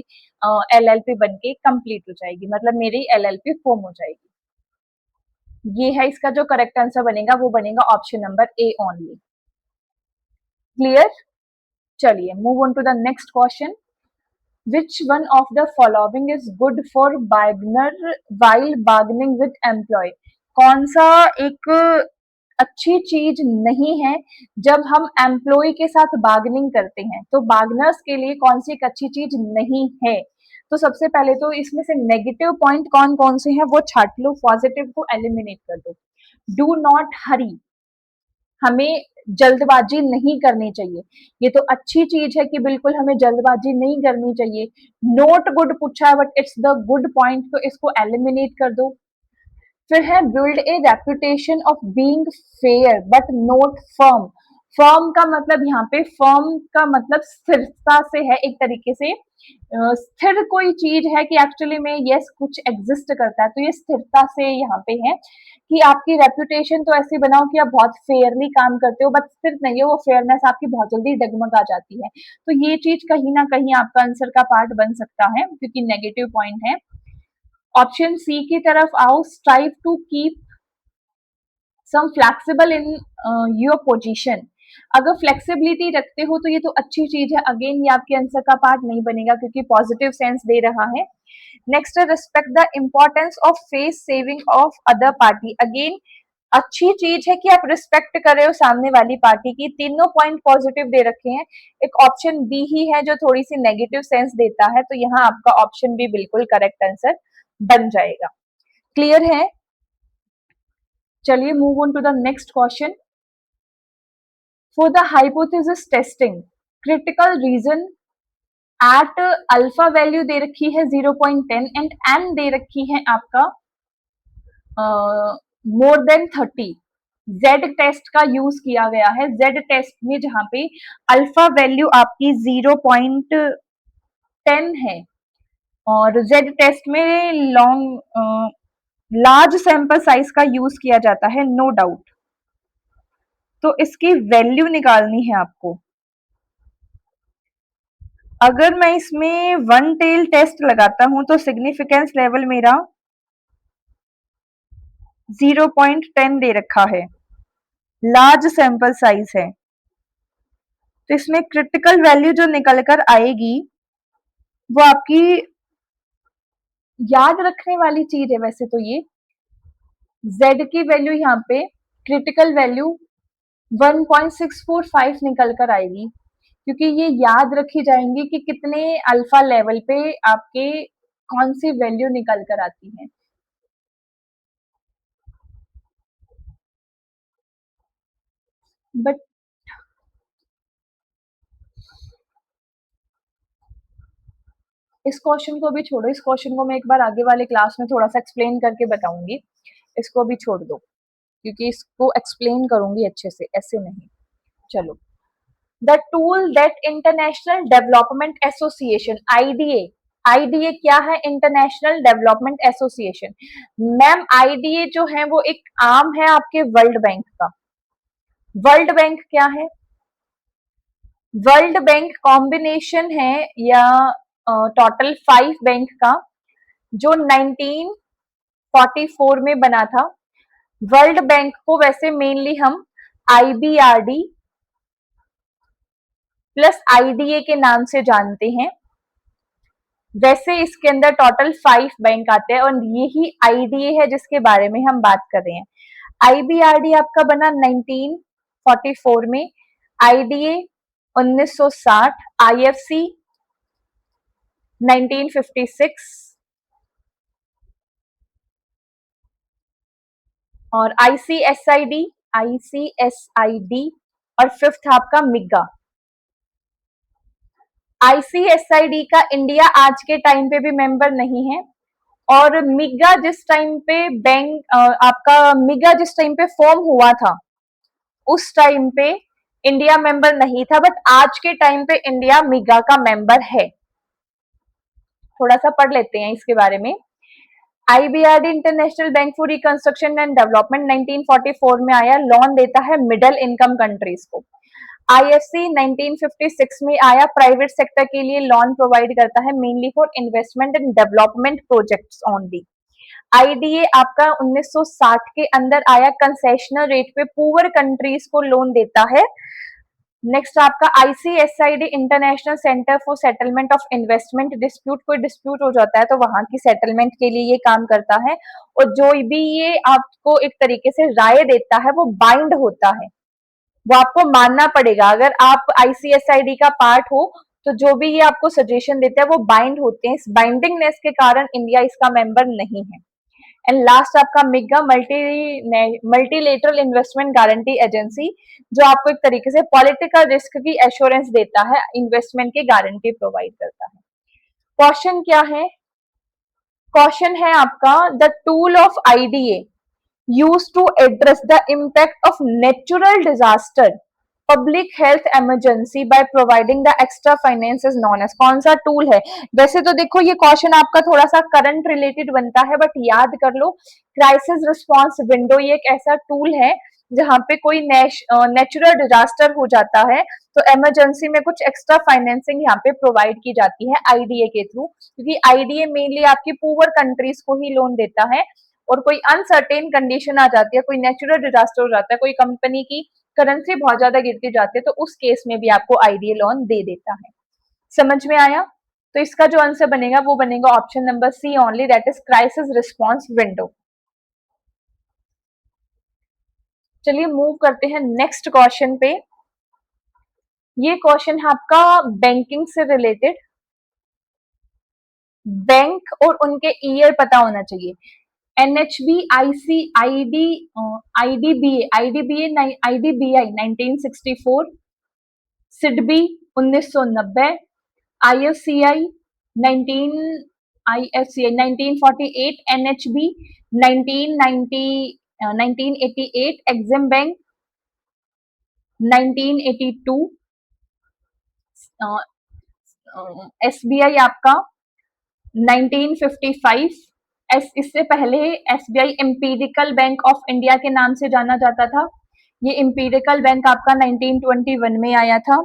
LLP बन के कंप्लीट हो जाएगी, मतलब मेरी LLP फॉर्म हो जाएगी। ये है इसका जो करेक्ट आंसर बनेगा, वो बनेगा option number A only. Clear? चलिए move on to the next question. Which one of the following is good for bargainer while bargaining with employee? कौन सा एक अच्छी चीज नहीं है जब हम एम्प्लॉय के साथ बार्गेनिंग करते हैं? तो बार्गनर्स के लिए कौन सी एक अच्छी चीज नहीं है? तो सबसे पहले तो इसमें से नेगेटिव पॉइंट कौन कौन से हैं वो छाट लो, पॉजिटिव को एलिमिनेट कर दो। डू नॉट हरी, हमें जल्दबाजी नहीं करनी चाहिए। ये तो अच्छी चीज है कि बिल्कुल हमें जल्दबाजी नहीं करनी चाहिए। नोट गुड पूछा है but it's the good point, तो इसको एलिमिनेट कर दो। फिर है build a reputation of being fair but not firm. Firm का मतलब यहाँ पे फर्म का मतलब स्थिरता से है, एक तरीके से स्थिर कोई चीज है कि एक्चुअली में यस कुछ एग्जिस्ट करता है, तो ये स्थिरता से यहाँ पे है कि आपकी रेपुटेशन तो ऐसे बनाओ कि आप बहुत फेयरली काम करते हो, बट स्थिर नहीं है वो फेयरनेस, आपकी बहुत जल्दी डगमगा जाती है। तो ये चीज कहीं ना कहीं आपका आंसर का पार्ट बन सकता है क्योंकि नेगेटिव पॉइंट है। ऑप्शन सी की तरफ आओ, strive to keep some flexible in your position. अगर फ्लेक्सिबिलिटी रखते हो तो ये तो अच्छी चीज है, अगेन ये आपके आंसर का पार्ट नहीं बनेगा क्योंकि पॉजिटिव सेंस दे रहा है। नेक्स्ट है respect the importance of face saving of other party. Again अच्छी चीज है कि आप रिस्पेक्ट कर रहे हो सामने वाली पार्टी की, तीनों पॉइंट पॉजिटिव दे रखे हैं। एक ऑप्शन बी ही है जो थोड़ी सी नेगेटिव सेंस देता है, तो यहाँ आपका ऑप्शन बी बिल्कुल करेक्ट आंसर बन जाएगा। क्लियर है? चलिए move on to the next question. For the hypothesis testing critical region at alpha value दे रखी है 0.10 एंड एन दे रखी है आपका मोर देन 30। जेड टेस्ट का यूज किया गया है। जेड टेस्ट में जहां पे अल्फा वैल्यू आपकी 0.10 है और जेड टेस्ट में लॉन्ग लार्ज सैंपल साइज का यूज किया जाता है, नो डाउट। तो इसकी वैल्यू निकालनी है आपको। अगर मैं इसमें वन टेल टेस्ट लगाता हूं तो सिग्निफिकेंस लेवल मेरा 0.10 दे रखा है, लार्ज सैंपल साइज है, तो इसमें क्रिटिकल वैल्यू जो निकल कर आएगी वो आपकी याद रखने वाली चीज है। वैसे तो ये z की वैल्यू यहाँ पे क्रिटिकल वैल्यू 1.645 निकल कर आएगी क्योंकि ये याद रखी जाएंगी कि कितने अल्फा लेवल पे आपके कौन सी वैल्यू निकल कर आती है। बट इस क्वेश्चन को भी छोड़ो, इस क्वेश्चन को मैं एक बार आगे वाले क्लास में थोड़ा सा एक्सप्लेन करके बताऊंगी। इसको भी छोड़ दो क्योंकि इसको एक्सप्लेन करूंगी अच्छे से, ऐसे नहीं। चलो, the tool that international development association IDA, IDA क्या है? International development association. Ma'am IDA जो है वो एक आर्म है आपके वर्ल्ड बैंक का। वर्ल्ड बैंक क्या है? वर्ल्ड बैंक कॉम्बिनेशन है या टोटल 5 बैंक का जो 1944 में बना था। वर्ल्ड बैंक को वैसे मेनली हम आईबीआरडी प्लस आईडीए के नाम से जानते हैं। वैसे इसके अंदर टोटल 5 बैंक आते हैं और यही आईडीए है जिसके बारे में हम बात कर रहे हैं। आईबीआरडी आपका बना 1944 में, आईडीए 1960, आईएफसी 1956 और आईसीएसआईडी, आईसीएसआईडी और फिफ्थ आपका मिग्गा। आईसीएसआईडी का इंडिया आज के टाइम पे भी मेंबर नहीं है और मिग्गा जिस टाइम पे बैंक आपका मिग्गा जिस टाइम पे फॉर्म हुआ था उस टाइम पे इंडिया मेंबर नहीं था, बट आज के टाइम पे इंडिया मिग्गा का मेंबर है। थोड़ा सा पढ़ लेते हैं इसके बारे में। IBRD international bank for reconstruction and development 1944 में आया, लोन देता है मिडिल इनकम कंट्रीज को। आईएफसी 1956 में आया, प्राइवेट सेक्टर के लिए लोन प्रोवाइड करता है mainly for investment and development projects only. IDA आपका 1960 के अंदर आया, कंसेशनल रेट पे पुअर कंट्रीज को लोन देता है। नेक्स्ट आपका ICSID international centre for settlement of investment dispute, कोई डिस्प्यूट हो जाता है तो वहां की सेटलमेंट के लिए ये काम करता है और जो भी ये आपको एक तरीके से राय देता है वो बाइंड होता है, वो आपको मानना पड़ेगा। अगर आप आईसीएसआईडी का पार्ट हो तो जो भी ये आपको सजेशन देते हैं वो बाइंड होते हैं, इस बाइंडिंगनेस के कारण इंडिया इसका मेंबर नहीं है। एंड लास्ट आपका मिग्गा मल्टीलेटरल इन्वेस्टमेंट गारंटी एजेंसी, जो आपको एक तरीके से पॉलिटिकल रिस्क की एश्योरेंस देता है, इन्वेस्टमेंट की गारंटी प्रोवाइड करता है। क्वेश्चन क्या है? क्वेश्चन है आपका the tool of IDA used to address the impact of natural disaster public health emergency by providing the extra finance is known as, कौन सा टूल है? वैसे तो देखो ये क्वेश्चन आपका थोड़ा सा करंट रिलेटेड बनता है, बट याद कर लो क्राइसिस रिस्पांस विंडो ये एक ऐसा टूल है जहां पे कोई नेचुरल डिजास्टर हो जाता है तो इमरजेंसी में कुछ एक्स्ट्रा फाइनेंसिंग यहाँ पे प्रोवाइड की जाती है आईडीए के थ्रू, क्योंकि आईडीए मेनली आपकी पुअर कंट्रीज को ही लोन देता है। और कोई अनसर्टेन कंडीशन आ जाती है, कोई नेचुरल डिजास्टर हो जाता है, कोई कंपनी की करेंसी बहुत ज्यादा गिरती जाती है, तो उस केस में भी आपको आईडीए लोन दे देता है। समझ में आया? तो इसका जो आंसर बनेगा वो बनेगा option number C only, that is crisis response window. चलिए मूव करते हैं नेक्स्ट क्वेश्चन पे। ये क्वेश्चन है आपका बैंकिंग से रिलेटेड। बैंक और उनके ईयर पता होना चाहिए। NHB, IC, ID, IDBA, IDBI 1964, SIDBI 1990, IFCI 19 IFCI 1948, NHB 1990 1988, EXIM bank 1982, SBI आपका 1955, इससे पहले SBI imperial bank of India के नाम से जाना जाता था। ये एम्पीरिकल बैंक आपका 1921 में आया था।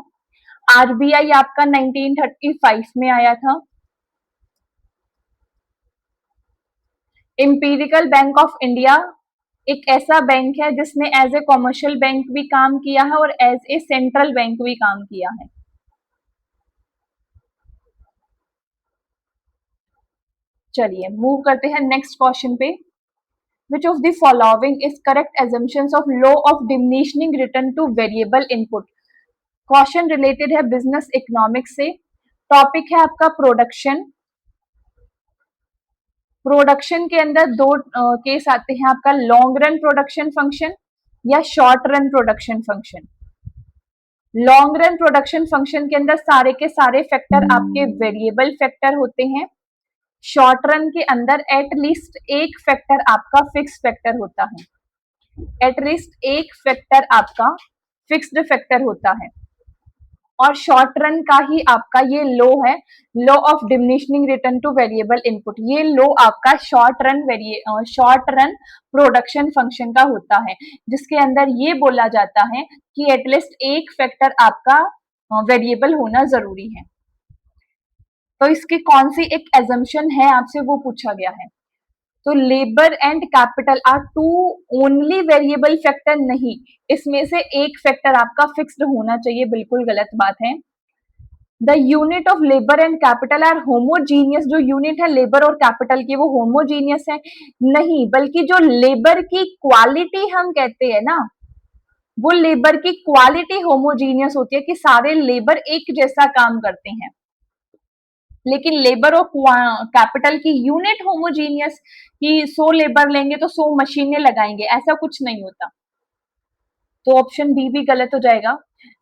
आरबीआई आपका 1935 में आया था। एम्पीरिकल बैंक ऑफ इंडिया एक ऐसा बैंक है जिसने एज ए कॉमर्शियल बैंक भी काम किया है और एज ए सेंट्रल बैंक भी काम किया है। चलिए मूव करते हैं नेक्स्ट क्वेश्चन पे। Which of the following is correct assumptions of law of diminishing return to variable input? Question related है बिजनेस इकोनॉमिक्स से। टॉपिक है आपका प्रोडक्शन। प्रोडक्शन के अंदर दो केस आते हैं आपका, लॉन्ग रन प्रोडक्शन फंक्शन या short run production function. Long run production function के अंदर सारे के सारे फैक्टर आपके वेरिएबल फैक्टर होते हैं। शॉर्ट रन के अंदर एटलीस्ट एक फैक्टर आपका फिक्स फैक्टर होता है। एटलीस्ट एक फैक्टर आपका फिक्स्ड फैक्टर होता है। और शॉर्ट रन का ही आपका ये लो है, law of diminishing return to variable input. ये लो आपका शॉर्ट रन प्रोडक्शन फंक्शन का होता है, जिसके अंदर ये बोला जाता है कि एटलीस्ट एक फैक्टर आपका वेरिएबल होना जरूरी है। तो इसकी कौन सी एक एजम्पशन है आपसे वो पूछा गया है। तो labour and capital are two only variable factor, नहीं, इसमें से एक फैक्टर आपका फिक्स्ड होना चाहिए, बिल्कुल गलत बात है। The unit of labour and capital are homogeneous, जो यूनिट है लेबर और कैपिटल की वो होमोजीनियस है, नहीं, बल्कि जो लेबर की क्वालिटी हम कहते हैं ना, वो लेबर की क्वालिटी होमोजीनियस होती है कि सारे लेबर एक जैसा काम करते हैं। लेकिन लेबर और कैपिटल की यूनिट होमोजीनियस कि 100 लेबर लेंगे तो 100 मशीनें लगाएंगे, ऐसा कुछ नहीं होता। तो ऑप्शन बी भी गलत हो जाएगा।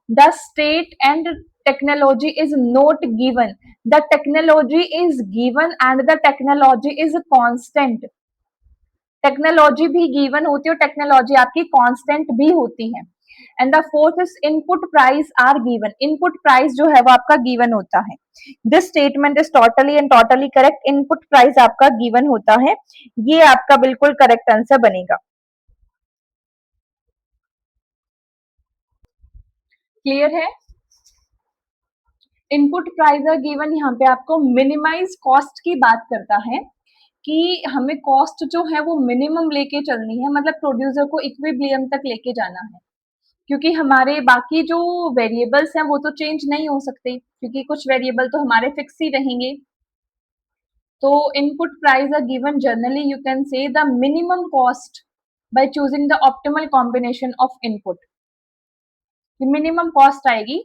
The state and technology is not given, the technology is given and the technology is constant. Technology भी गिवन होती है और टेक्नोलॉजी आपकी कांस्टेंट भी होती है। And the fourth is input price are given, input price जो है वो आपका गिवन होता है। This statement is totally and totally correct, input price आपका गिवन होता है, ये आपका बिल्कुल करेक्ट आंसर बनेगा। क्लियर है? इनपुट प्राइस आर गिवन यहाँ पे आपको मिनिमाइज कॉस्ट की बात करता है कि हमें कॉस्ट जो है वो मिनिमम लेके चलनी है, मतलब प्रोड्यूसर को इक्विलिब्रियम तक लेके जाना है, क्योंकि हमारे बाकी जो वेरिएबल्स हैं वो तो चेंज नहीं हो सकते, क्योंकि कुछ वेरिएबल तो हमारे फिक्स ही रहेंगे। तो input price are given generally you can say the minimum cost by choosing the optimal combination of input. Minimum cost आएगी,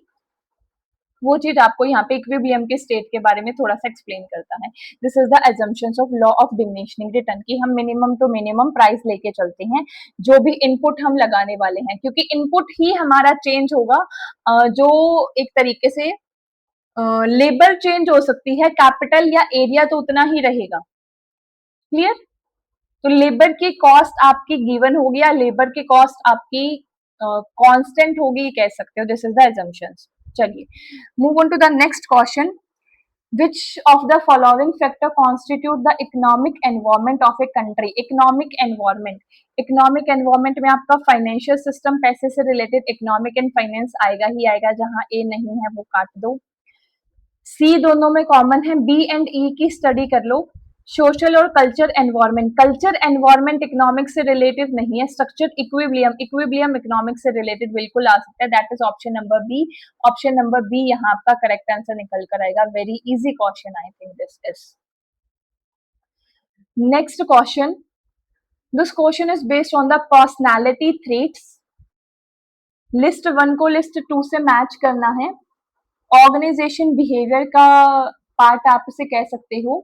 वो चीज आपको यहाँ पे इक्विलिब्रियम के स्टेट के बारे में थोड़ा सा एक्सप्लेन करता है। This is the assumptions of law of diminishing return की हम मिनिमम टू मिनिमम प्राइस लेके चलते हैं जो भी इनपुट हम लगाने वाले हैं, क्योंकि इनपुट ही हमारा चेंज होगा। जो एक तरीके से लेबर चेंज हो सकती है, कैपिटल या एरिया तो उतना ही रहेगा। क्लियर? तो लेबर की कॉस्ट आपकी गिवन हो गया, लेबर की कॉस्ट आपकी कांस्टेंट होगी कह सकते हो. This is the assumptions. चलिए move on to the next question. Which of the following factor constitute the economic environment of a country? Economic environment. Economic environment में आपका financial system पैसे से related economic and finance आएगा ही आएगा. जहां A नहीं है वो काट दो. C दोनों में कॉमन है. B एंड E की स्टडी कर लो. सोशल और culture environment. Culture environment economics से रिलेटेड नहीं है. Structure equilibrium. इक्विलिब्रियम इकोनॉमिक्स से रिलेटेड बिल्कुल आ सकता है. That is option number B. Option number B यहाँ आपका करेक्ट आंसर निकल कर आएगा. Very easy question I think this is. Next question. This question is based on the personality traits. List 1 को लिस्ट 2 से मैच करना है. ऑर्गेनाइजेशन बिहेवियर का पार्ट आप इसे कह सकते हो.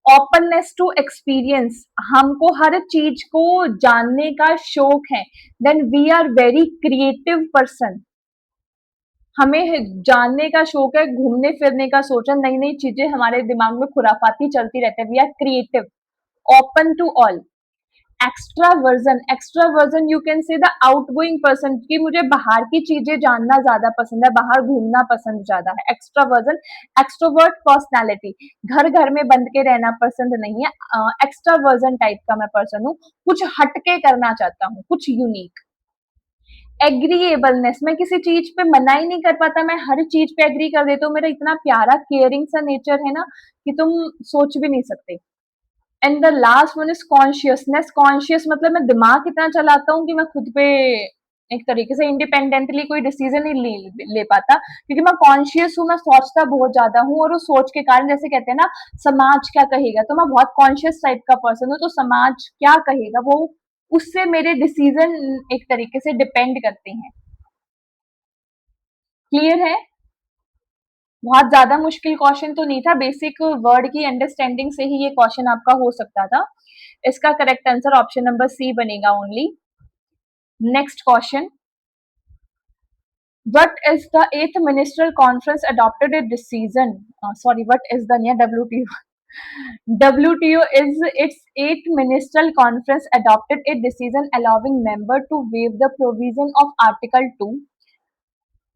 Openness to experience. हमको हर चीज को जानने का शौक है. Then we are very creative person. हमें जानने का शौक है, घूमने फिरने का सोचा, नई नई चीजें हमारे दिमाग में खुराफाती चलती रहती है. We are creative. Open to all. Extraversion. Extraversion you can say the outgoing person कि मुझे बाहर की चीजें जानना ज्यादा पसंद है, बाहर घूमना पसंद ज्यादा है. एक्स्ट्रावर्जन. Extrovert personality. घर घर में बंद के रहना पसंद नहीं है. एक्स्ट्रावर्जन टाइप का मैं पर्सन हूँ. कुछ हटके करना चाहता हूँ, कुछ यूनिक. एग्रीएबलनेस. मैं किसी चीज पे मना ही नहीं कर पाता, मैं हर चीज पे एग्री कर देता हूँ. मेरा इतना प्यारा केयरिंग सा नेचर है ना कि तुम सोच भी नहीं सकते. And the last one is consciousness. Conscious मतलब मैं दिमाग इतना चलाता हूँ कि मैं खुद पे एक तरीके से इंडिपेंडेंटली कोई डिसीजन नहीं ले पाता, क्योंकि मैं कॉन्शियस हूँ. मैं सोचता बहुत ज्यादा हूँ और उस सोच के कारण, जैसे कहते हैं ना समाज क्या कहेगा, तो मैं बहुत कॉन्शियस टाइप का पर्सन हूँ. तो समाज क्या कहेगा वो उससे मेरे डिसीजन एक तरीके से डिपेंड करते हैं. क्लियर है? बहुत ज्यादा मुश्किल क्वेश्चन तो नहीं था. बेसिक वर्ड की अंडरस्टैंडिंग से ही ये क्वेश्चन आपका हो सकता था. इसका correct answer option number C बनेगा only. Next question. What is the eighth ministerial conference adopted a decision? Sorry, what is the near WTO? WTO is its eighth ministerial conference adopted a decision allowing member to waive the provision of Article 2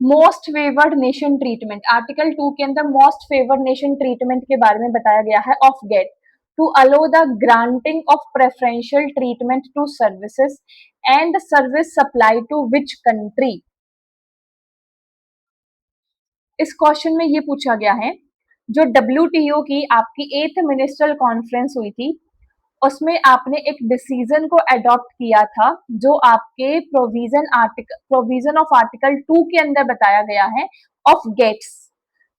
most favoured nation treatment. Article 2 के अंदर most favoured nation treatment के बारे में बताया गया है of GATT to allow the granting of preferential treatment to services and service supply to which country. इस question में ये पूछा गया है जो WTO की आपकी 8th मिनिस्ट्रियल कॉन्फ्रेंस हुई थी उसमें आपने एक डिसीजन को अडॉप्ट किया था जो आपके प्रोविजन ऑफ आर्टिकल 2 के अंदर बताया गया है ऑफ गेट्स.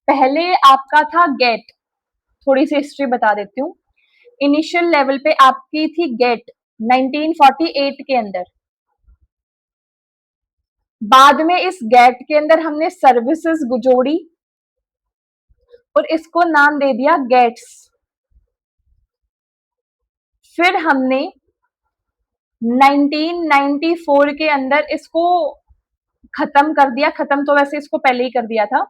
पहले आपका था गेट. थोड़ी सी हिस्ट्री बता देती हूँ. इनिशियल लेवल पे आपकी थी गेट 1948 के अंदर. बाद में इस गेट के अंदर हमने सर्विसेज जोड़ी और इसको नाम दे दिया गेट्स. फिर हमने 1994 के अंदर इसको खत्म कर दिया. खत्म तो वैसे इसको पहले ही कर दिया था,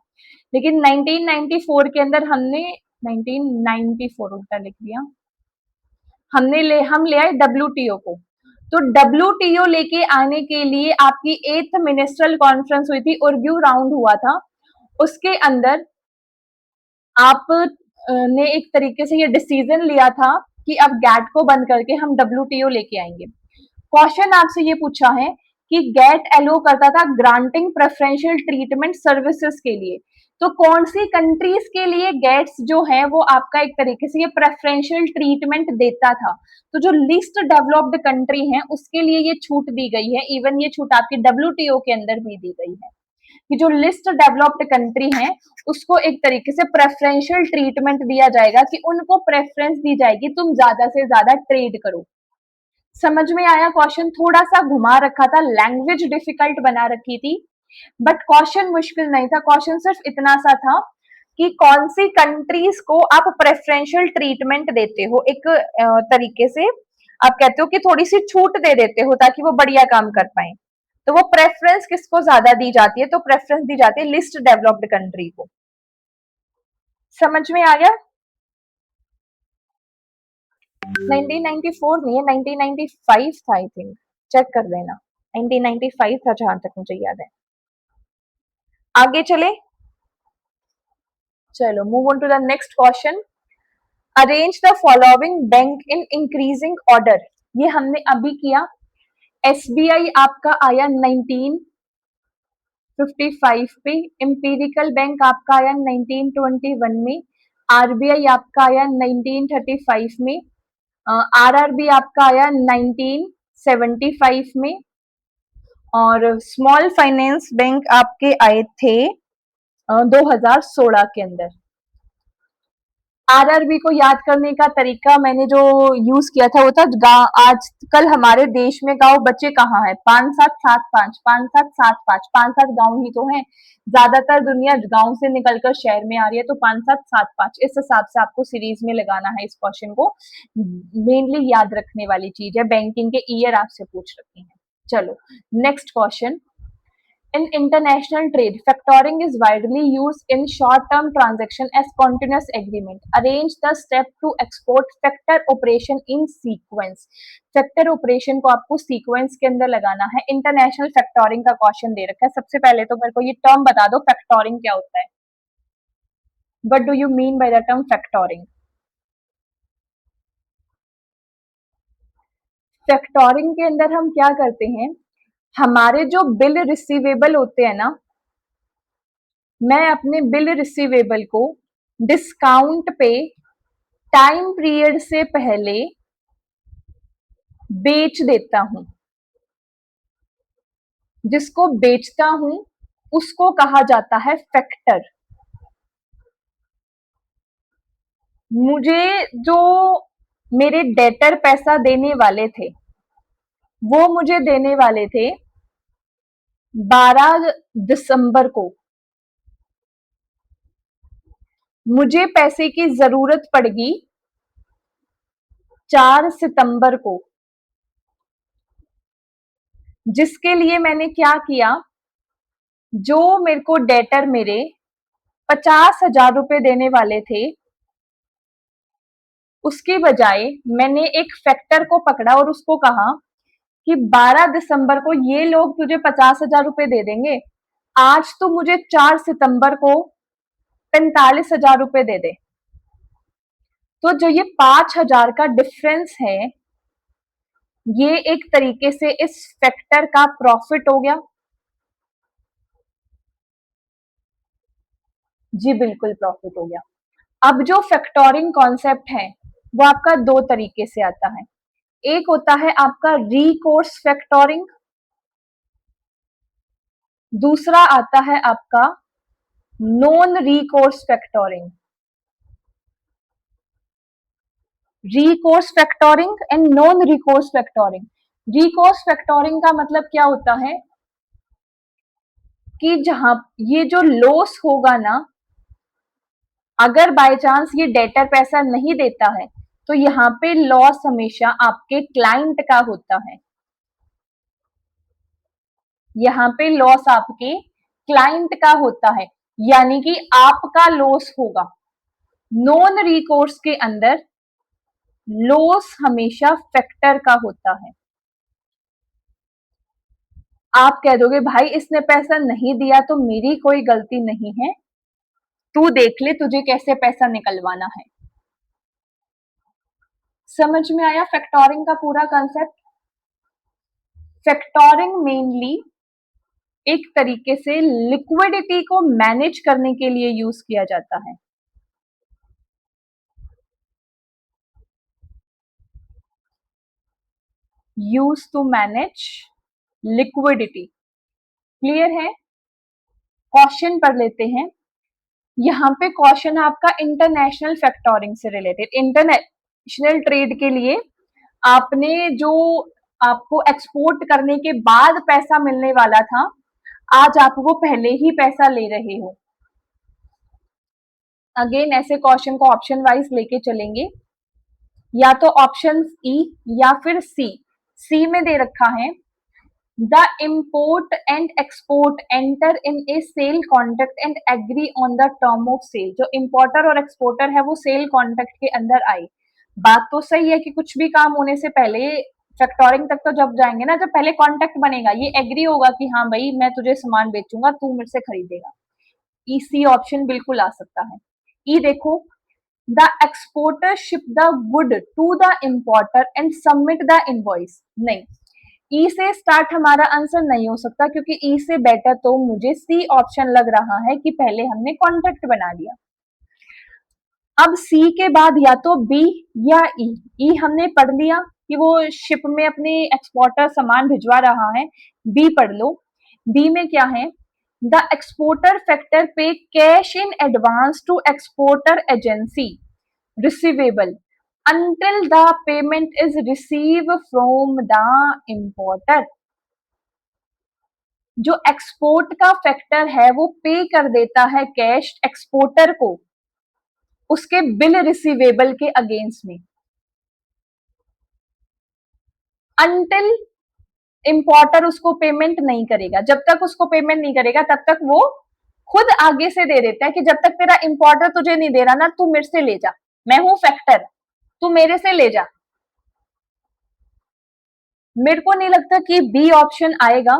लेकिन 1994 के अंदर हमने 1994 उल्टा लिख दिया. हम ले आए WTO को. तो WTO लेके आने के लिए आपकी 8th मिनिस्ट्रियल कॉन्फ्रेंस हुई थी, उर्ग्यू राउंड हुआ था. उसके अंदर आप ने एक तरीके से ये डिसीजन लिया था कि अब गैट को बंद करके हम WTO लेके आएंगे. क्वेश्चन आपसे ये पूछा है कि गैट एलो करता था ग्रांटिंग प्रेफरेंशियल ट्रीटमेंट सर्विसेज के लिए. तो कौन सी कंट्रीज के लिए गैट्स जो है वो आपका एक तरीके से ये प्रेफरेंशियल ट्रीटमेंट देता था. तो जो लिस्ट डेवलप्ड कंट्री है उसके लिए ये छूट दी गई है. इवन ये छूट आपकी WTO के अंदर भी दी गई है कि जो लिस्ट डेवलप्ड कंट्री है उसको एक तरीके से प्रेफरेंशियल ट्रीटमेंट दिया जाएगा कि उनको प्रेफरेंस दी जाएगी तुम ज्यादा से ज्यादा ट्रेड करो. समझ में आया? क्वेश्चन थोड़ा सा घुमा रखा था, लैंग्वेज डिफिकल्ट बना रखी थी, बट क्वेश्चन मुश्किल नहीं था. क्वेश्चन सिर्फ इतना सा था कि कौन सी कंट्रीज को आप प्रेफरेंशियल ट्रीटमेंट देते हो. एक तरीके से आप कहते हो कि थोड़ी सी छूट दे देते हो ताकि वो बढ़िया काम कर पाए. तो वो प्रेफरेंस किसको ज्यादा दी जाती है? तो प्रेफरेंस दी जाती है लिस्ट डेवलप्ड कंट्री को. समझ में आ गया? 1994 नहीं है, 1995 था आई थिंक. चेक कर लेना. 1995 था जहां तक मुझे याद है। आगे चले, चलो move on to the next question. Arrange the following bank in increasing order, ये हमने अभी किया। एसबीआई आपका आया 1955 पे, इंपीरिकल बैंक आपका आया 1921 में, आरबीआई आपका आया 1935 में, आरआरबी आपका आया 1975 में, और स्मॉल फाइनेंस बैंक आपके आए थे 2016 के अंदर। आरआरबी को याद करने का तरीका मैंने जो यूज किया था वो था आजकल हमारे देश में गांव बचे कहाँ है, 5775 5775 5-7 गांव ही तो हैं। ज्यादातर दुनिया गांव से निकलकर शहर में आ रही है, तो 5775 इस हिसाब से आपको सीरीज में लगाना है। इस क्वेश्चन को मेनली याद रखने वाली चीज है, बैंकिंग के ईयर आपसे पूछ रखी है। चलो next question. In international trade, factoring is widely used in short-term transaction as continuous agreement. Arrange the step to export factor operation in sequence. Factor operation को आपको sequence के अंदर लगाना है। International factoring का क्वेश्चन दे रखा है। सबसे पहले तो मेरे को ये टर्म बता दो, factoring क्या होता है? What do you mean by the term factoring? फैक्टोरिंग के अंदर हम क्या करते हैं, हमारे जो बिल रिसीवेबल होते हैं ना, मैं अपने बिल रिसीवेबल को डिस्काउंट पे टाइम पीरियड से पहले बेच देता हूं। जिसको बेचता हूं उसको कहा जाता है फैक्टर। मुझे जो मेरे डेटर पैसा देने वाले थे वो मुझे देने वाले थे 12 दिसंबर को। मुझे पैसे की जरूरत पड़गी 4 सितंबर को, जिसके लिए मैंने क्या किया, जो मेरे को डेटर मेरे 50,000 रुपए देने वाले थे, उसके बजाय मैंने एक फैक्टर को पकड़ा और उसको कहा कि 12 दिसंबर को ये लोग तुझे 50,000 रुपए दे देंगे, आज तो मुझे 4 सितंबर को 45,000 रुपए दे दे। तो जो ये 5,000 का डिफरेंस है, ये एक तरीके से इस फैक्टर का प्रॉफिट हो गया। जी बिल्कुल प्रॉफिट हो गया। अब जो फैक्टोरिंग कॉन्सेप्ट है वो आपका दो तरीके से आता है। एक होता है आपका रिकोर्स फैक्टोरिंग, दूसरा आता है आपका non recourse factoring. Recourse factoring and non recourse factoring. Recourse factoring का मतलब क्या होता है कि जहां ये जो लॉस होगा ना, अगर बाय चांस ये डेटर पैसा नहीं देता है तो यहाँ पे लॉस हमेशा आपके क्लाइंट का होता है। यहाँ पे लॉस आपके क्लाइंट का होता है, यानी कि आपका लॉस होगा। नॉन रिकोर्स के अंदर लॉस हमेशा फैक्टर का होता है। आप कह दोगे भाई इसने पैसा नहीं दिया तो मेरी कोई गलती नहीं है, तू देख ले तुझे कैसे पैसा निकलवाना है। समझ में आया फैक्टोरिंग का पूरा कंसेप्ट? फैक्टोरिंग मेनली एक तरीके से लिक्विडिटी को मैनेज करने के लिए यूज किया जाता है। Use to manage liquidity. Clear है? क्वेश्चन पढ़ लेते हैं। यहाँ पे क्वेश्चन आपका इंटरनेशनल फैक्टोरिंग से रिलेटेड। इंटरनेशनल ट्रेड के लिए आपने जो आपको एक्सपोर्ट करने के बाद पैसा मिलने वाला था, आज आप वो पहले ही पैसा ले रहे हो। अगेन ऐसे क्वेश्चन को ऑप्शन वाइज लेके चलेंगे, या तो ऑप्शन ई या फिर सी। सी में दे रखा है the import and export enter in a sale contract and agree on the term of sale. जो इम्पोर्टर और एक्सपोर्टर है वो सेल कॉन्ट्रैक्ट के अंदर आए। बात तो सही है कि कुछ भी काम होने से पहले फैक्टोरिंग तक तो जब जाएंगे ना, जब पहले कॉन्ट्रैक्ट बनेगा, ये एग्री होगा कि हाँ भाई मैं तुझे सामान बेचूंगा, तू मेरे से खरीदेगा। ई सी ऑप्शन बिल्कुल आ सकता है। ई देखो, the exporter ship the good to the importer and submit the invoice. नहीं, ई से स्टार्ट हमारा आंसर नहीं हो सकता, क्योंकि ई से बेटर तो मुझे सी ऑप्शन लग रहा है कि पहले हमने कॉन्ट्रैक्ट बना लिया। अब सी के बाद या तो बी या ई। ई हमने पढ़ लिया कि वो शिप में अपने एक्सपोर्टर सामान भिजवा रहा है। बी पढ़ लो। बी में क्या है, the exporter factor pay cash in advance to exporter agency receivable until the payment is received from the importer। जो एक्सपोर्ट का फैक्टर है वो पे कर देता है कैश एक्सपोर्टर को उसके बिल रिसीवेबल के अगेंस्ट में, अंटिल इंपोर्टर उसको पेमेंट नहीं करेगा। जब तक उसको पेमेंट नहीं करेगा तब तक वो खुद आगे से दे देता है कि जब तक तेरा इंपोर्टर तुझे नहीं दे रहा ना, तू मेरे से ले जा, मैं हूं फैक्टर, तू मेरे से ले जा। मेरे को नहीं लगता कि बी ऑप्शन आएगा।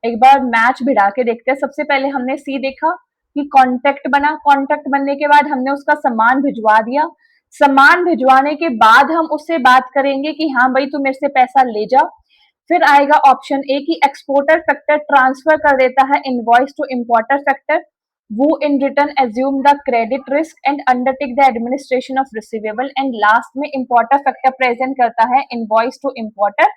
एक बार मैच भिड़ा के देखते हैं। सबसे पहले हमने सी देखा कि कॉन्टेक्ट बना, कॉन्टेक्ट बनने के बाद हमने उसका सामान भिजवा दिया, सामान भिजवाने के बाद हम उससे बात करेंगे कि हाँ भाई तू मेरे से पैसा ले जा। फिर आएगा ऑप्शन ए की एक्सपोर्टर फैक्टर ट्रांसफर कर देता है इनवॉइस टू इंपोर्टर फैक्टर, वो in return assume the credit risk and undertake the administration of receivable, and last में इंपोर्टर फैक्टर प्रेजेंट करता है invoice to importer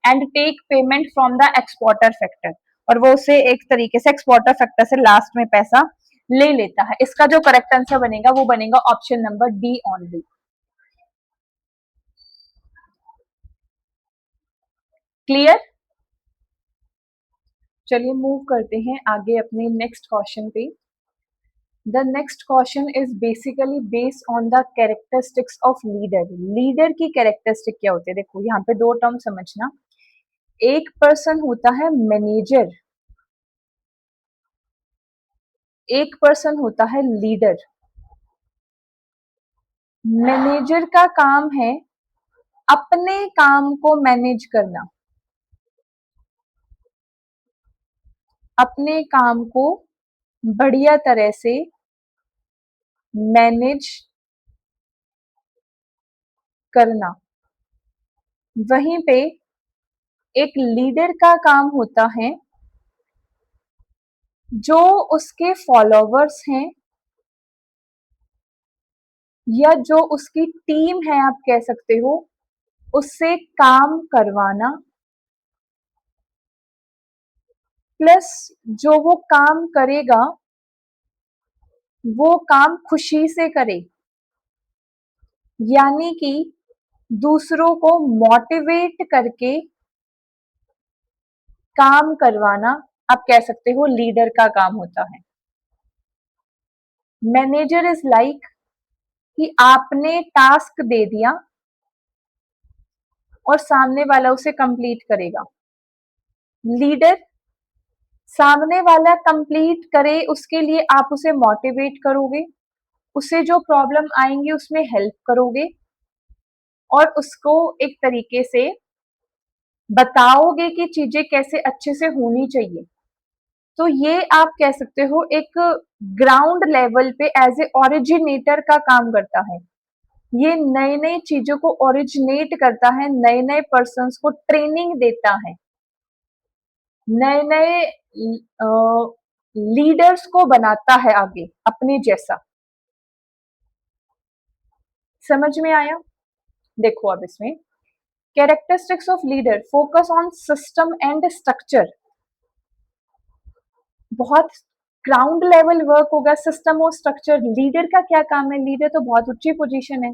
and take payment from the exporter factor, और वो उसे एक तरीके से एक्सपोर्टर फैक्टर से लास्ट में पैसा ले लेता है। इसका जो करेक्ट आंसर बनेगा वो बनेगा option number D only. Clear? चलिए मूव करते हैं आगे अपने नेक्स्ट क्वेश्चन पे। The next question is basically based on the characteristics of leader. Leader की कैरेक्टरिस्टिक क्या होती है? देखो यहाँ पे दो टर्म समझना। एक पर्सन होता है मैनेजर, एक पर्सन होता है लीडर। मैनेजर का काम है अपने काम को मैनेज करना, अपने काम को बढ़िया तरह से मैनेज करना। वहीं पे एक लीडर का काम होता है जो उसके फॉलोवर्स हैं या जो उसकी टीम है, आप कह सकते हो, उससे काम करवाना, प्लस जो वो काम करेगा वो काम खुशी से करे, यानी कि दूसरों को मोटिवेट करके काम करवाना, आप कह सकते हो लीडर का काम होता है। मैनेजर इज लाइक कि आपने टास्क दे दिया और सामने वाला उसे कंप्लीट करेगा। लीडर सामने वाला कंप्लीट करे उसके लिए आप उसे मोटिवेट करोगे, उसे जो प्रॉब्लम आएंगे उसमें हेल्प करोगे और उसको एक तरीके से बताओगे कि चीजें कैसे अच्छे से होनी चाहिए। तो ये आप कह सकते हो एक ग्राउंड लेवल पे एज ए ओरिजिनेटर का काम करता है। ये नई नई चीजों को ओरिजिनेट करता है, नए नए पर्सन्स को ट्रेनिंग देता है, नए नए लीडर्स को बनाता है आगे अपने जैसा। समझ में आया? देखो अब इसमें characteristics of leader, focus on system and structure. बहुत ग्राउंड लेवल वर्क होगा, सिस्टम और स्ट्रक्चर। लीडर का क्या काम है? लीडर तो बहुत ऊंची पोजीशन है।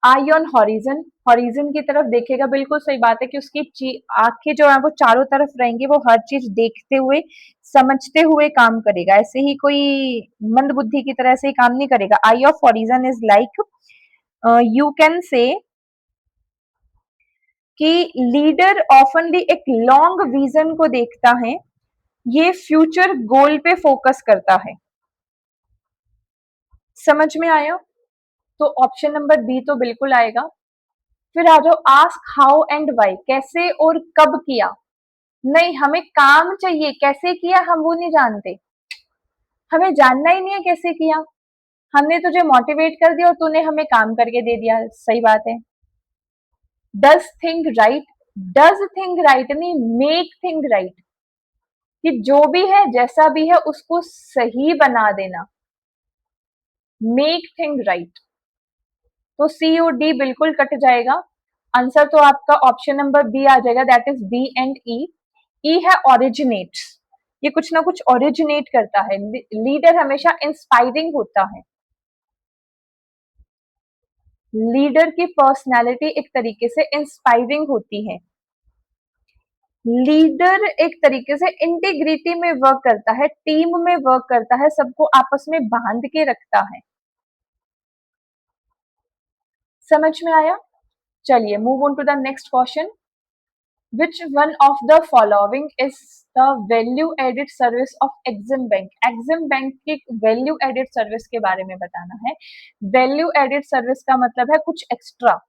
आई ऑन हॉरिजन, हॉरिजन की तरफ देखेगा, बिल्कुल सही बात है कि उसकी आंखें जो है वो चारों तरफ रहेंगी, वो हर चीज देखते हुए समझते हुए काम करेगा, ऐसे ही कोई मंद बुद्धि की तरह से ही काम नहीं करेगा। Eye of horizon is like, you can say कि लीडर ऑफनली एक लॉन्ग विजन को देखता है, ये फ्यूचर गोल पे फोकस करता है। समझ में आया? तो ऑप्शन नंबर बी तो बिल्कुल आएगा। फिर आ जाओ आस्क हाउ एंड व्हाई, कैसे और कब किया। नहीं, हमें काम चाहिए, कैसे किया हम वो नहीं जानते, हमें जानना ही नहीं है कैसे किया। हमने तुझे मोटिवेट कर दिया और तूने हमें काम करके दे दिया, सही बात है। Does thing right, does thing right नहीं, मेक थिंग राइट, कि जो भी है जैसा भी है उसको सही बना देना, मेक थिंग राइट। तो सी और डी बिल्कुल कट जाएगा, आंसर तो आपका ऑप्शन नंबर बी आ जाएगा, दैट इज बी एंड ई। ई है ओरिजिनेट्स, ये कुछ ना कुछ ओरिजिनेट करता है, लीडर हमेशा इंस्पायरिंग होता है, लीडर की पर्सनैलिटी एक तरीके से इंस्पायरिंग होती है, लीडर एक तरीके से इंटीग्रिटी में वर्क करता है, टीम में वर्क करता है, सबको आपस में बांध के रखता है। समझ में आया? चलिए move on to the next question. Which one of the following is the value added service of Exim Bank? Exim Bank की वैल्यू एडेड सर्विस के बारे में बताना है। वैल्यू एडेड सर्विस का मतलब है कुछ एक्स्ट्रा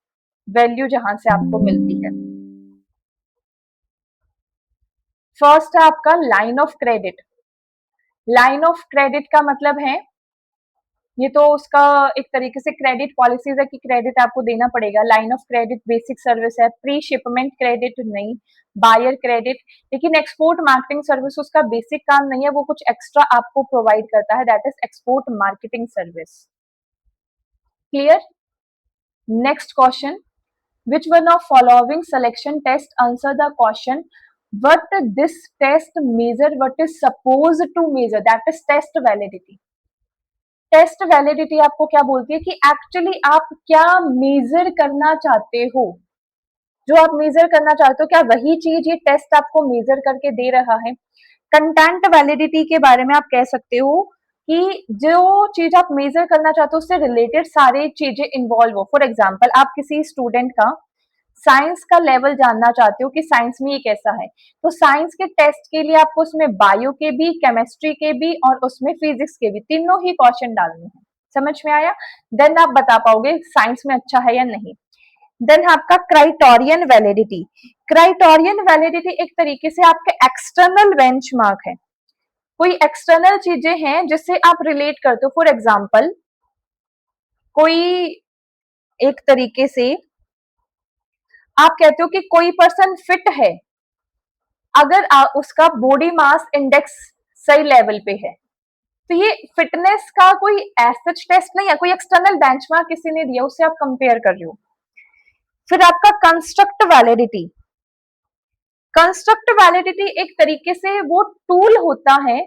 वैल्यू जहां से आपको मिलती है। फर्स्ट है आपका line of credit. Line of credit का मतलब है, ये तो उसका एक तरीके से क्रेडिट पॉलिसीज है कि क्रेडिट आपको देना पड़ेगा। Line of credit basic service है, प्री शिपमेंट क्रेडिट नहीं, बायर क्रेडिट। लेकिन एक्सपोर्ट मार्केटिंग सर्विस उसका बेसिक काम नहीं है, वो कुछ एक्स्ट्रा आपको प्रोवाइड करता है, that is export marketing service. Clear? Next question, which one of following selection test answer the question what this test measure, what is supposed to measure, that is test validity। Test validity आपको क्या बोलती है कि actually आप क्या major करना चाहते हो, जो आप मेजर करना चाहते हो क्या वही चीज ये टेस्ट आपको मेजर करके दे रहा है। कंटेंट वैलिडिटी के बारे में आप कह सकते हो कि जो चीज आप मेजर करना चाहते हो उससे रिलेटेड सारे चीजें इन्वॉल्व हो। फॉर एग्जाम्पल आप किसी स्टूडेंट का साइंस का लेवल जानना चाहते हो कि साइंस में ये कैसा है, तो साइंस के टेस्ट के लिए आपको उसमें बायो के भी, केमिस्ट्री के भी और उसमें फिजिक्स के भी तीनों ही क्वेश्चन डालने हैं। समझ में आया? देन आप बता पाओगे साइंस में अच्छा है या नहीं। देन आपका क्राइटेरियन वैलिडिटी। क्राइटेरियन वैलिडिटी एक तरीके से आपके एक्सटर्नल बेंचमार्क है, कोई एक्सटर्नल चीजें हैं जिससे आप रिलेट करते हो। फॉर एग्जाम्पल कोई एक तरीके से आप कहते हो कि कोई पर्सन फिट है अगर उसका बॉडी मास इंडेक्स सही लेवल पे है, तो ये फिटनेस का कोई एज टेस्ट नहीं है, कोई एक्सटर्नल बेंचमार्क किसी ने दिया उससे आप कंपेयर कर रहे हो। फिर आपका कंस्ट्रक्ट वैलिडिटी। कंस्ट्रक्ट वैलिडिटी एक तरीके से वो टूल होता है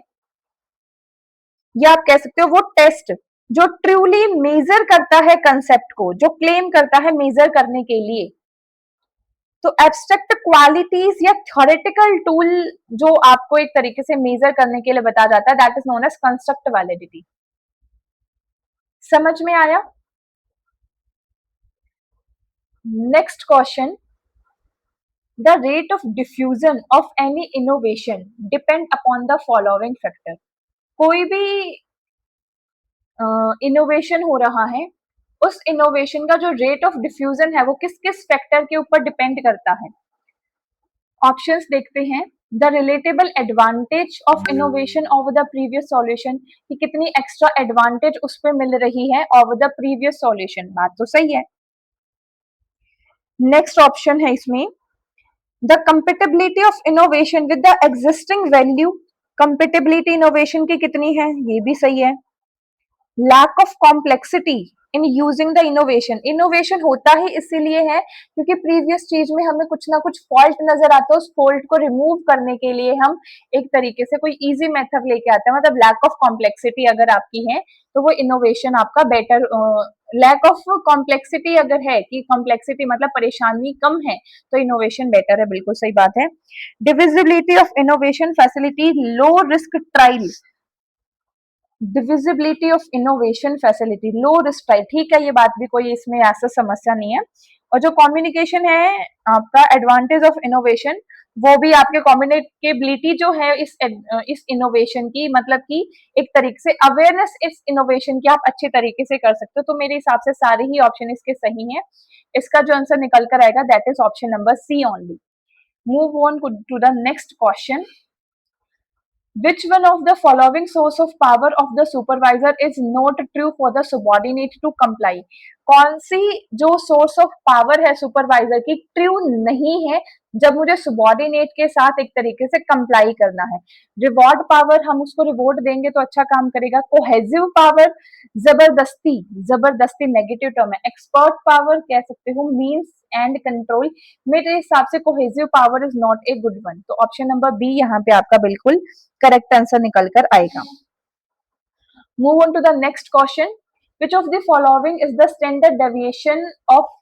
या आप कह सकते हो वो टेस्ट जो ट्रूली मेजर करता है कंसेप्ट को, जो क्लेम करता है मेजर करने के लिए। तो एब्स्ट्रैक्ट क्वालिटीज या थ्योरेटिकल टूल जो आपको एक तरीके से मेजर करने के लिए बताया जाता है, that is known as construct validity. समझ में आया? Next question, the rate of diffusion of any innovation depend upon the following factor. कोई भी इनोवेशन हो रहा है, उस इनोवेशन का जो रेट ऑफ डिफ्यूजन है वो किस किस फैक्टर के ऊपर डिपेंड करता है। ऑप्शंस देखते हैं। The relatable advantage of innovation over the previous solution, कि कितनी एक्स्ट्रा एडवांटेज उस पर मिल रही है ओवर द प्रीवियस सॉल्यूशन, बात तो सही है। नेक्स्ट ऑप्शन है इसमें the compatibility of innovation with the existing value, compatibility innovation की कितनी है, ये भी सही है। Lack of complexity in using the innovation, innovation होता ही इसीलिए है क्योंकि प्रीवियस चीज में हमें कुछ ना कुछ फॉल्ट नजर आता है, उस फॉल्ट को रिमूव करने के लिए हम एक तरीके से कोई इजी मेथड लेके आते हैं। मतलब लैक ऑफ कॉम्प्लेक्सिटी अगर आपकी है तो वो इनोवेशन आपका बेटर, लैक ऑफ कॉम्प्लेक्सिटी अगर है कि कॉम्प्लेक्सिटी मतलब परेशानी कम है तो इनोवेशन बेटर है, बिल्कुल सही बात है। Divisibility of innovation facility low risk trial, divisibility of innovation facility low risk trial, ठीक है ये बात भी कोई इसमें ऐसा समस्या नहीं है। और जो कम्युनिकेशन है आपका एडवांटेज ऑफ इनोवेशन वो भी आपके कम्युनिकेबिलिटी जो है इस इनोवेशन की, मतलब कि एक तरीके से अवेयरनेस इस इनोवेशन की आप अच्छे तरीके से कर सकते हो। तो मेरे हिसाब से सारे ही ऑप्शन इसके सही हैं। इसका जो आंसर निकल कर आएगा that is option number C only. Move on to the next question. Which one of the following source of power of the supervisor is not true for the subordinate to comply? कौन सी जो source of power है supervisor की true नहीं है जब मुझे subordinate के साथ एक तरीके से कंप्लाई करना है? रिवॉर्ड पावर, हम उसको रिवॉर्ड देंगे तो अच्छा काम करेगा। कोहेसिव पावर, जबरदस्ती, जबरदस्ती नेगेटिव टर्म है। एक्सपर्ट पावर कह सकते हो, मीन्स एंड कंट्रोल। मेरे हिसाब से coercive power is not a good one, तो ऑप्शन नंबर बी यहाँ पे आपका बिल्कुल करेक्ट आंसर निकल कर आएगा। Move on to the next question. Which of the following is the standard deviation of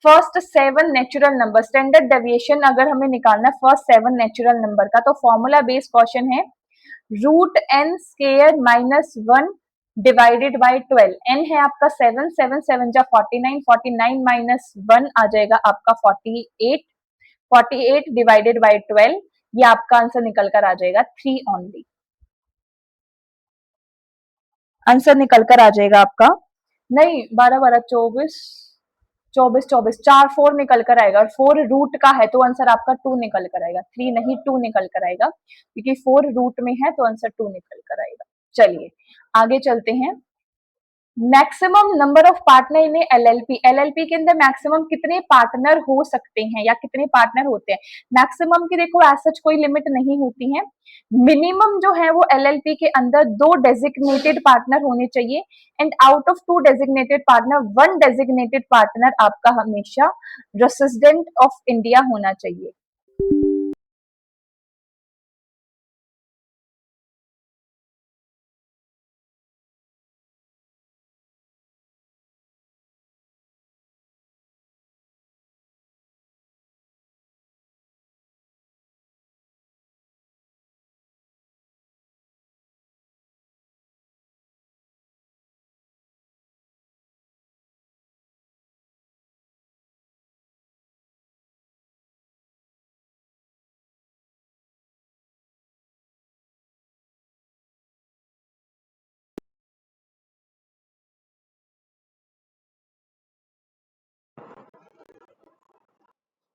first 7 natural number? Standard deviation अगर हमें निकालना फर्स्ट 7 नेचुरल नंबर का, तो फॉर्मूला बेस्ड क्वेश्चन है। Root N square minus 1 divided by 12। N है आपका 7, 7 7 जा 49, 49 minus 1 आ जाएगा आपका 48, 48 डिवाइडेड बाई 12, ये आपका आंसर निकल कर आ जाएगा 3 ओनली। आंसर निकल कर आ जाएगा आपका, नहीं 12 12 24 24 24, 4 4 निकल कर आएगा, और 4 रूट का है तो आंसर आपका 2 निकल कर आएगा। 3 नहीं 2 निकल कर आएगा, क्योंकि 4 रूट में है तो आंसर 2 निकल कर आएगा। चलिए आगे चलते हैं। Maximum number of partner in LLP. LLP के अंदर मैक्सिमम कितने पार्टनर हो सकते हैं या कितने पार्टनर होते हैं? मैक्सिमम की देखो एज सच कोई लिमिट नहीं होती है। मिनिमम जो है वो एलएलपी के अंदर 2 डेजिग्नेटेड पार्टनर होने चाहिए, and out of 2 designated partner 1 designated partner आपका हमेशा रेसिडेंट ऑफ इंडिया होना चाहिए।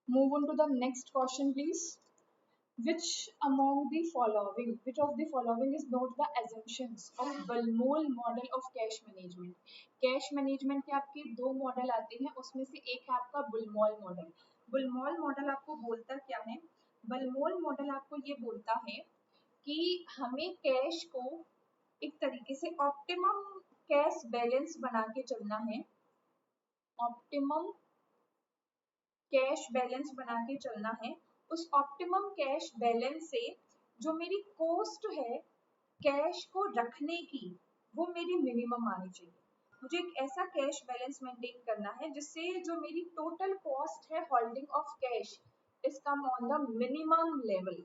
Move on to the next question, please. Which of the following is not the assumptions of Baumol model of cash management? Cash management के आपके 2 model आते हैं, उसमें से एक है आपका बुलमोल मॉडल। बुलमोल मॉडल आपको बोलता क्या है? बलमोल मॉडल आपको ये बोलता है कि हमें कैश को एक तरीके से ऑप्टिमम कैश बैलेंस बना के चलना है। ऑप्टिमम कैश बैलेंस बना के चलना है। उस ऑप्टिमम कैश बैलेंस से जो मेरी कॉस्ट है कैश को रखने की, वो मेरी मिनिमम आनी चाहिए। मुझे एक ऐसा कैश बैलेंस मेंटेन करना है जिससे जो मेरी टोटल कॉस्ट है holding of cash is come on the minimum level.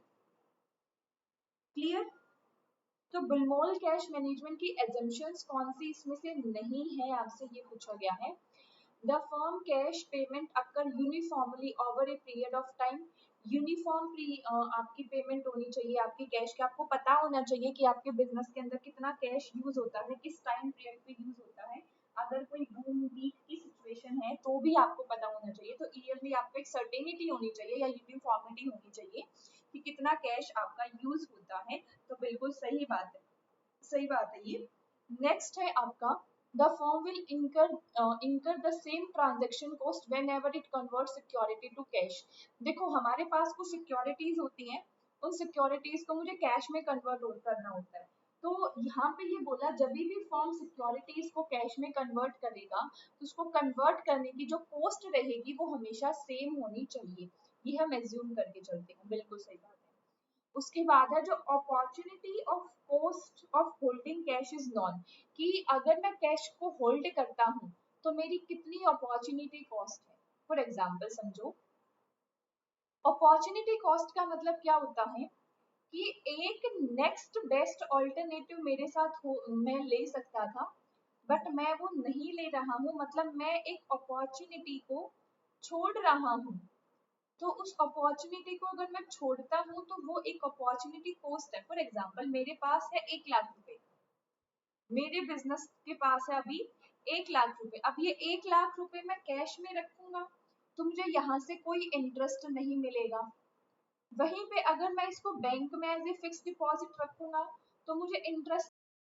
Clear? तो बुलमोल कैश मैनेजमेंट की एजम्पशंस कौन सी इसमें से नहीं है, आपसे ये पूछा गया है। The firm cash payment occur uniformly over a period of time. Uniformly आपकी पेमेंट होनी चाहिए आपकी कैश की। आपको पता होना चाहिए कि आपके बिजनेस के अंदर कितना कैश यूज होता है, किस टाइम पीरियड पे यूज होता है। अगर कोई बूम वीक की सिचुएशन है तो भी आपको पता होना चाहिए। तो ईयरली आपको एक सर्टेनिटी होनी चाहिए या यूनिफॉर्मिटी होनी चाहिए कि कितना कैश आपका यूज होता है। तो बिल्कुल सही बात है, सही बात है ये। नेक्स्ट है आपका the firm will incur the same transaction cost whenever it converts security to cash। देखो हमारे पास कुछ सिक्योरिटीज होती हैं, उन सिक्योरिटीज को मुझे कैश में कन्वर्ट करना होता है। तो यहाँ पे ये बोला जब भी फर्म सिक्योरिटीज को कैश में कन्वर्ट करेगा तो उसको कन्वर्ट करने की जो कॉस्ट रहेगी वो हमेशा सेम होनी चाहिए। ये हम एज्यूम करके चलते हैं, बिल्कुल सही बात है। उसके बाद है जो opportunity of cost of holding cash is non, कि अगर मैं कैश को होल्ड करता हूँ तो मेरी कितनी अपॉर्चुनिटी कॉस्ट है। फॉर एग्जाम्पल समझो, अपॉर्चुनिटी कॉस्ट का मतलब क्या होता है कि एक नेक्स्ट बेस्ट ऑल्टरनेटिव मेरे साथ मैं ले सकता था बट मैं वो नहीं ले रहा हूँ, मतलब मैं एक अपॉर्चुनिटी को छोड़ रहा हूँ। तो उस अपॉर्चुनिटी को अगर मैं छोड़ता हूँ तो वो एक अपॉर्चुनिटी कॉस्ट है। फॉर एग्जाम्पल मेरे पास है 1,00,000 रुपए, मेरे बिजनेस के पास है अभी 1,00,000 रुपए। अब ये 1,00,000 रुपए मैं कैश में रखूंगा तो मुझे यहाँ से कोई इंटरेस्ट नहीं मिलेगा। वहीं पे अगर मैं इसको बैंक में एज ए फिक्स डिपॉजिट रखूंगा तो मुझे इंटरेस्ट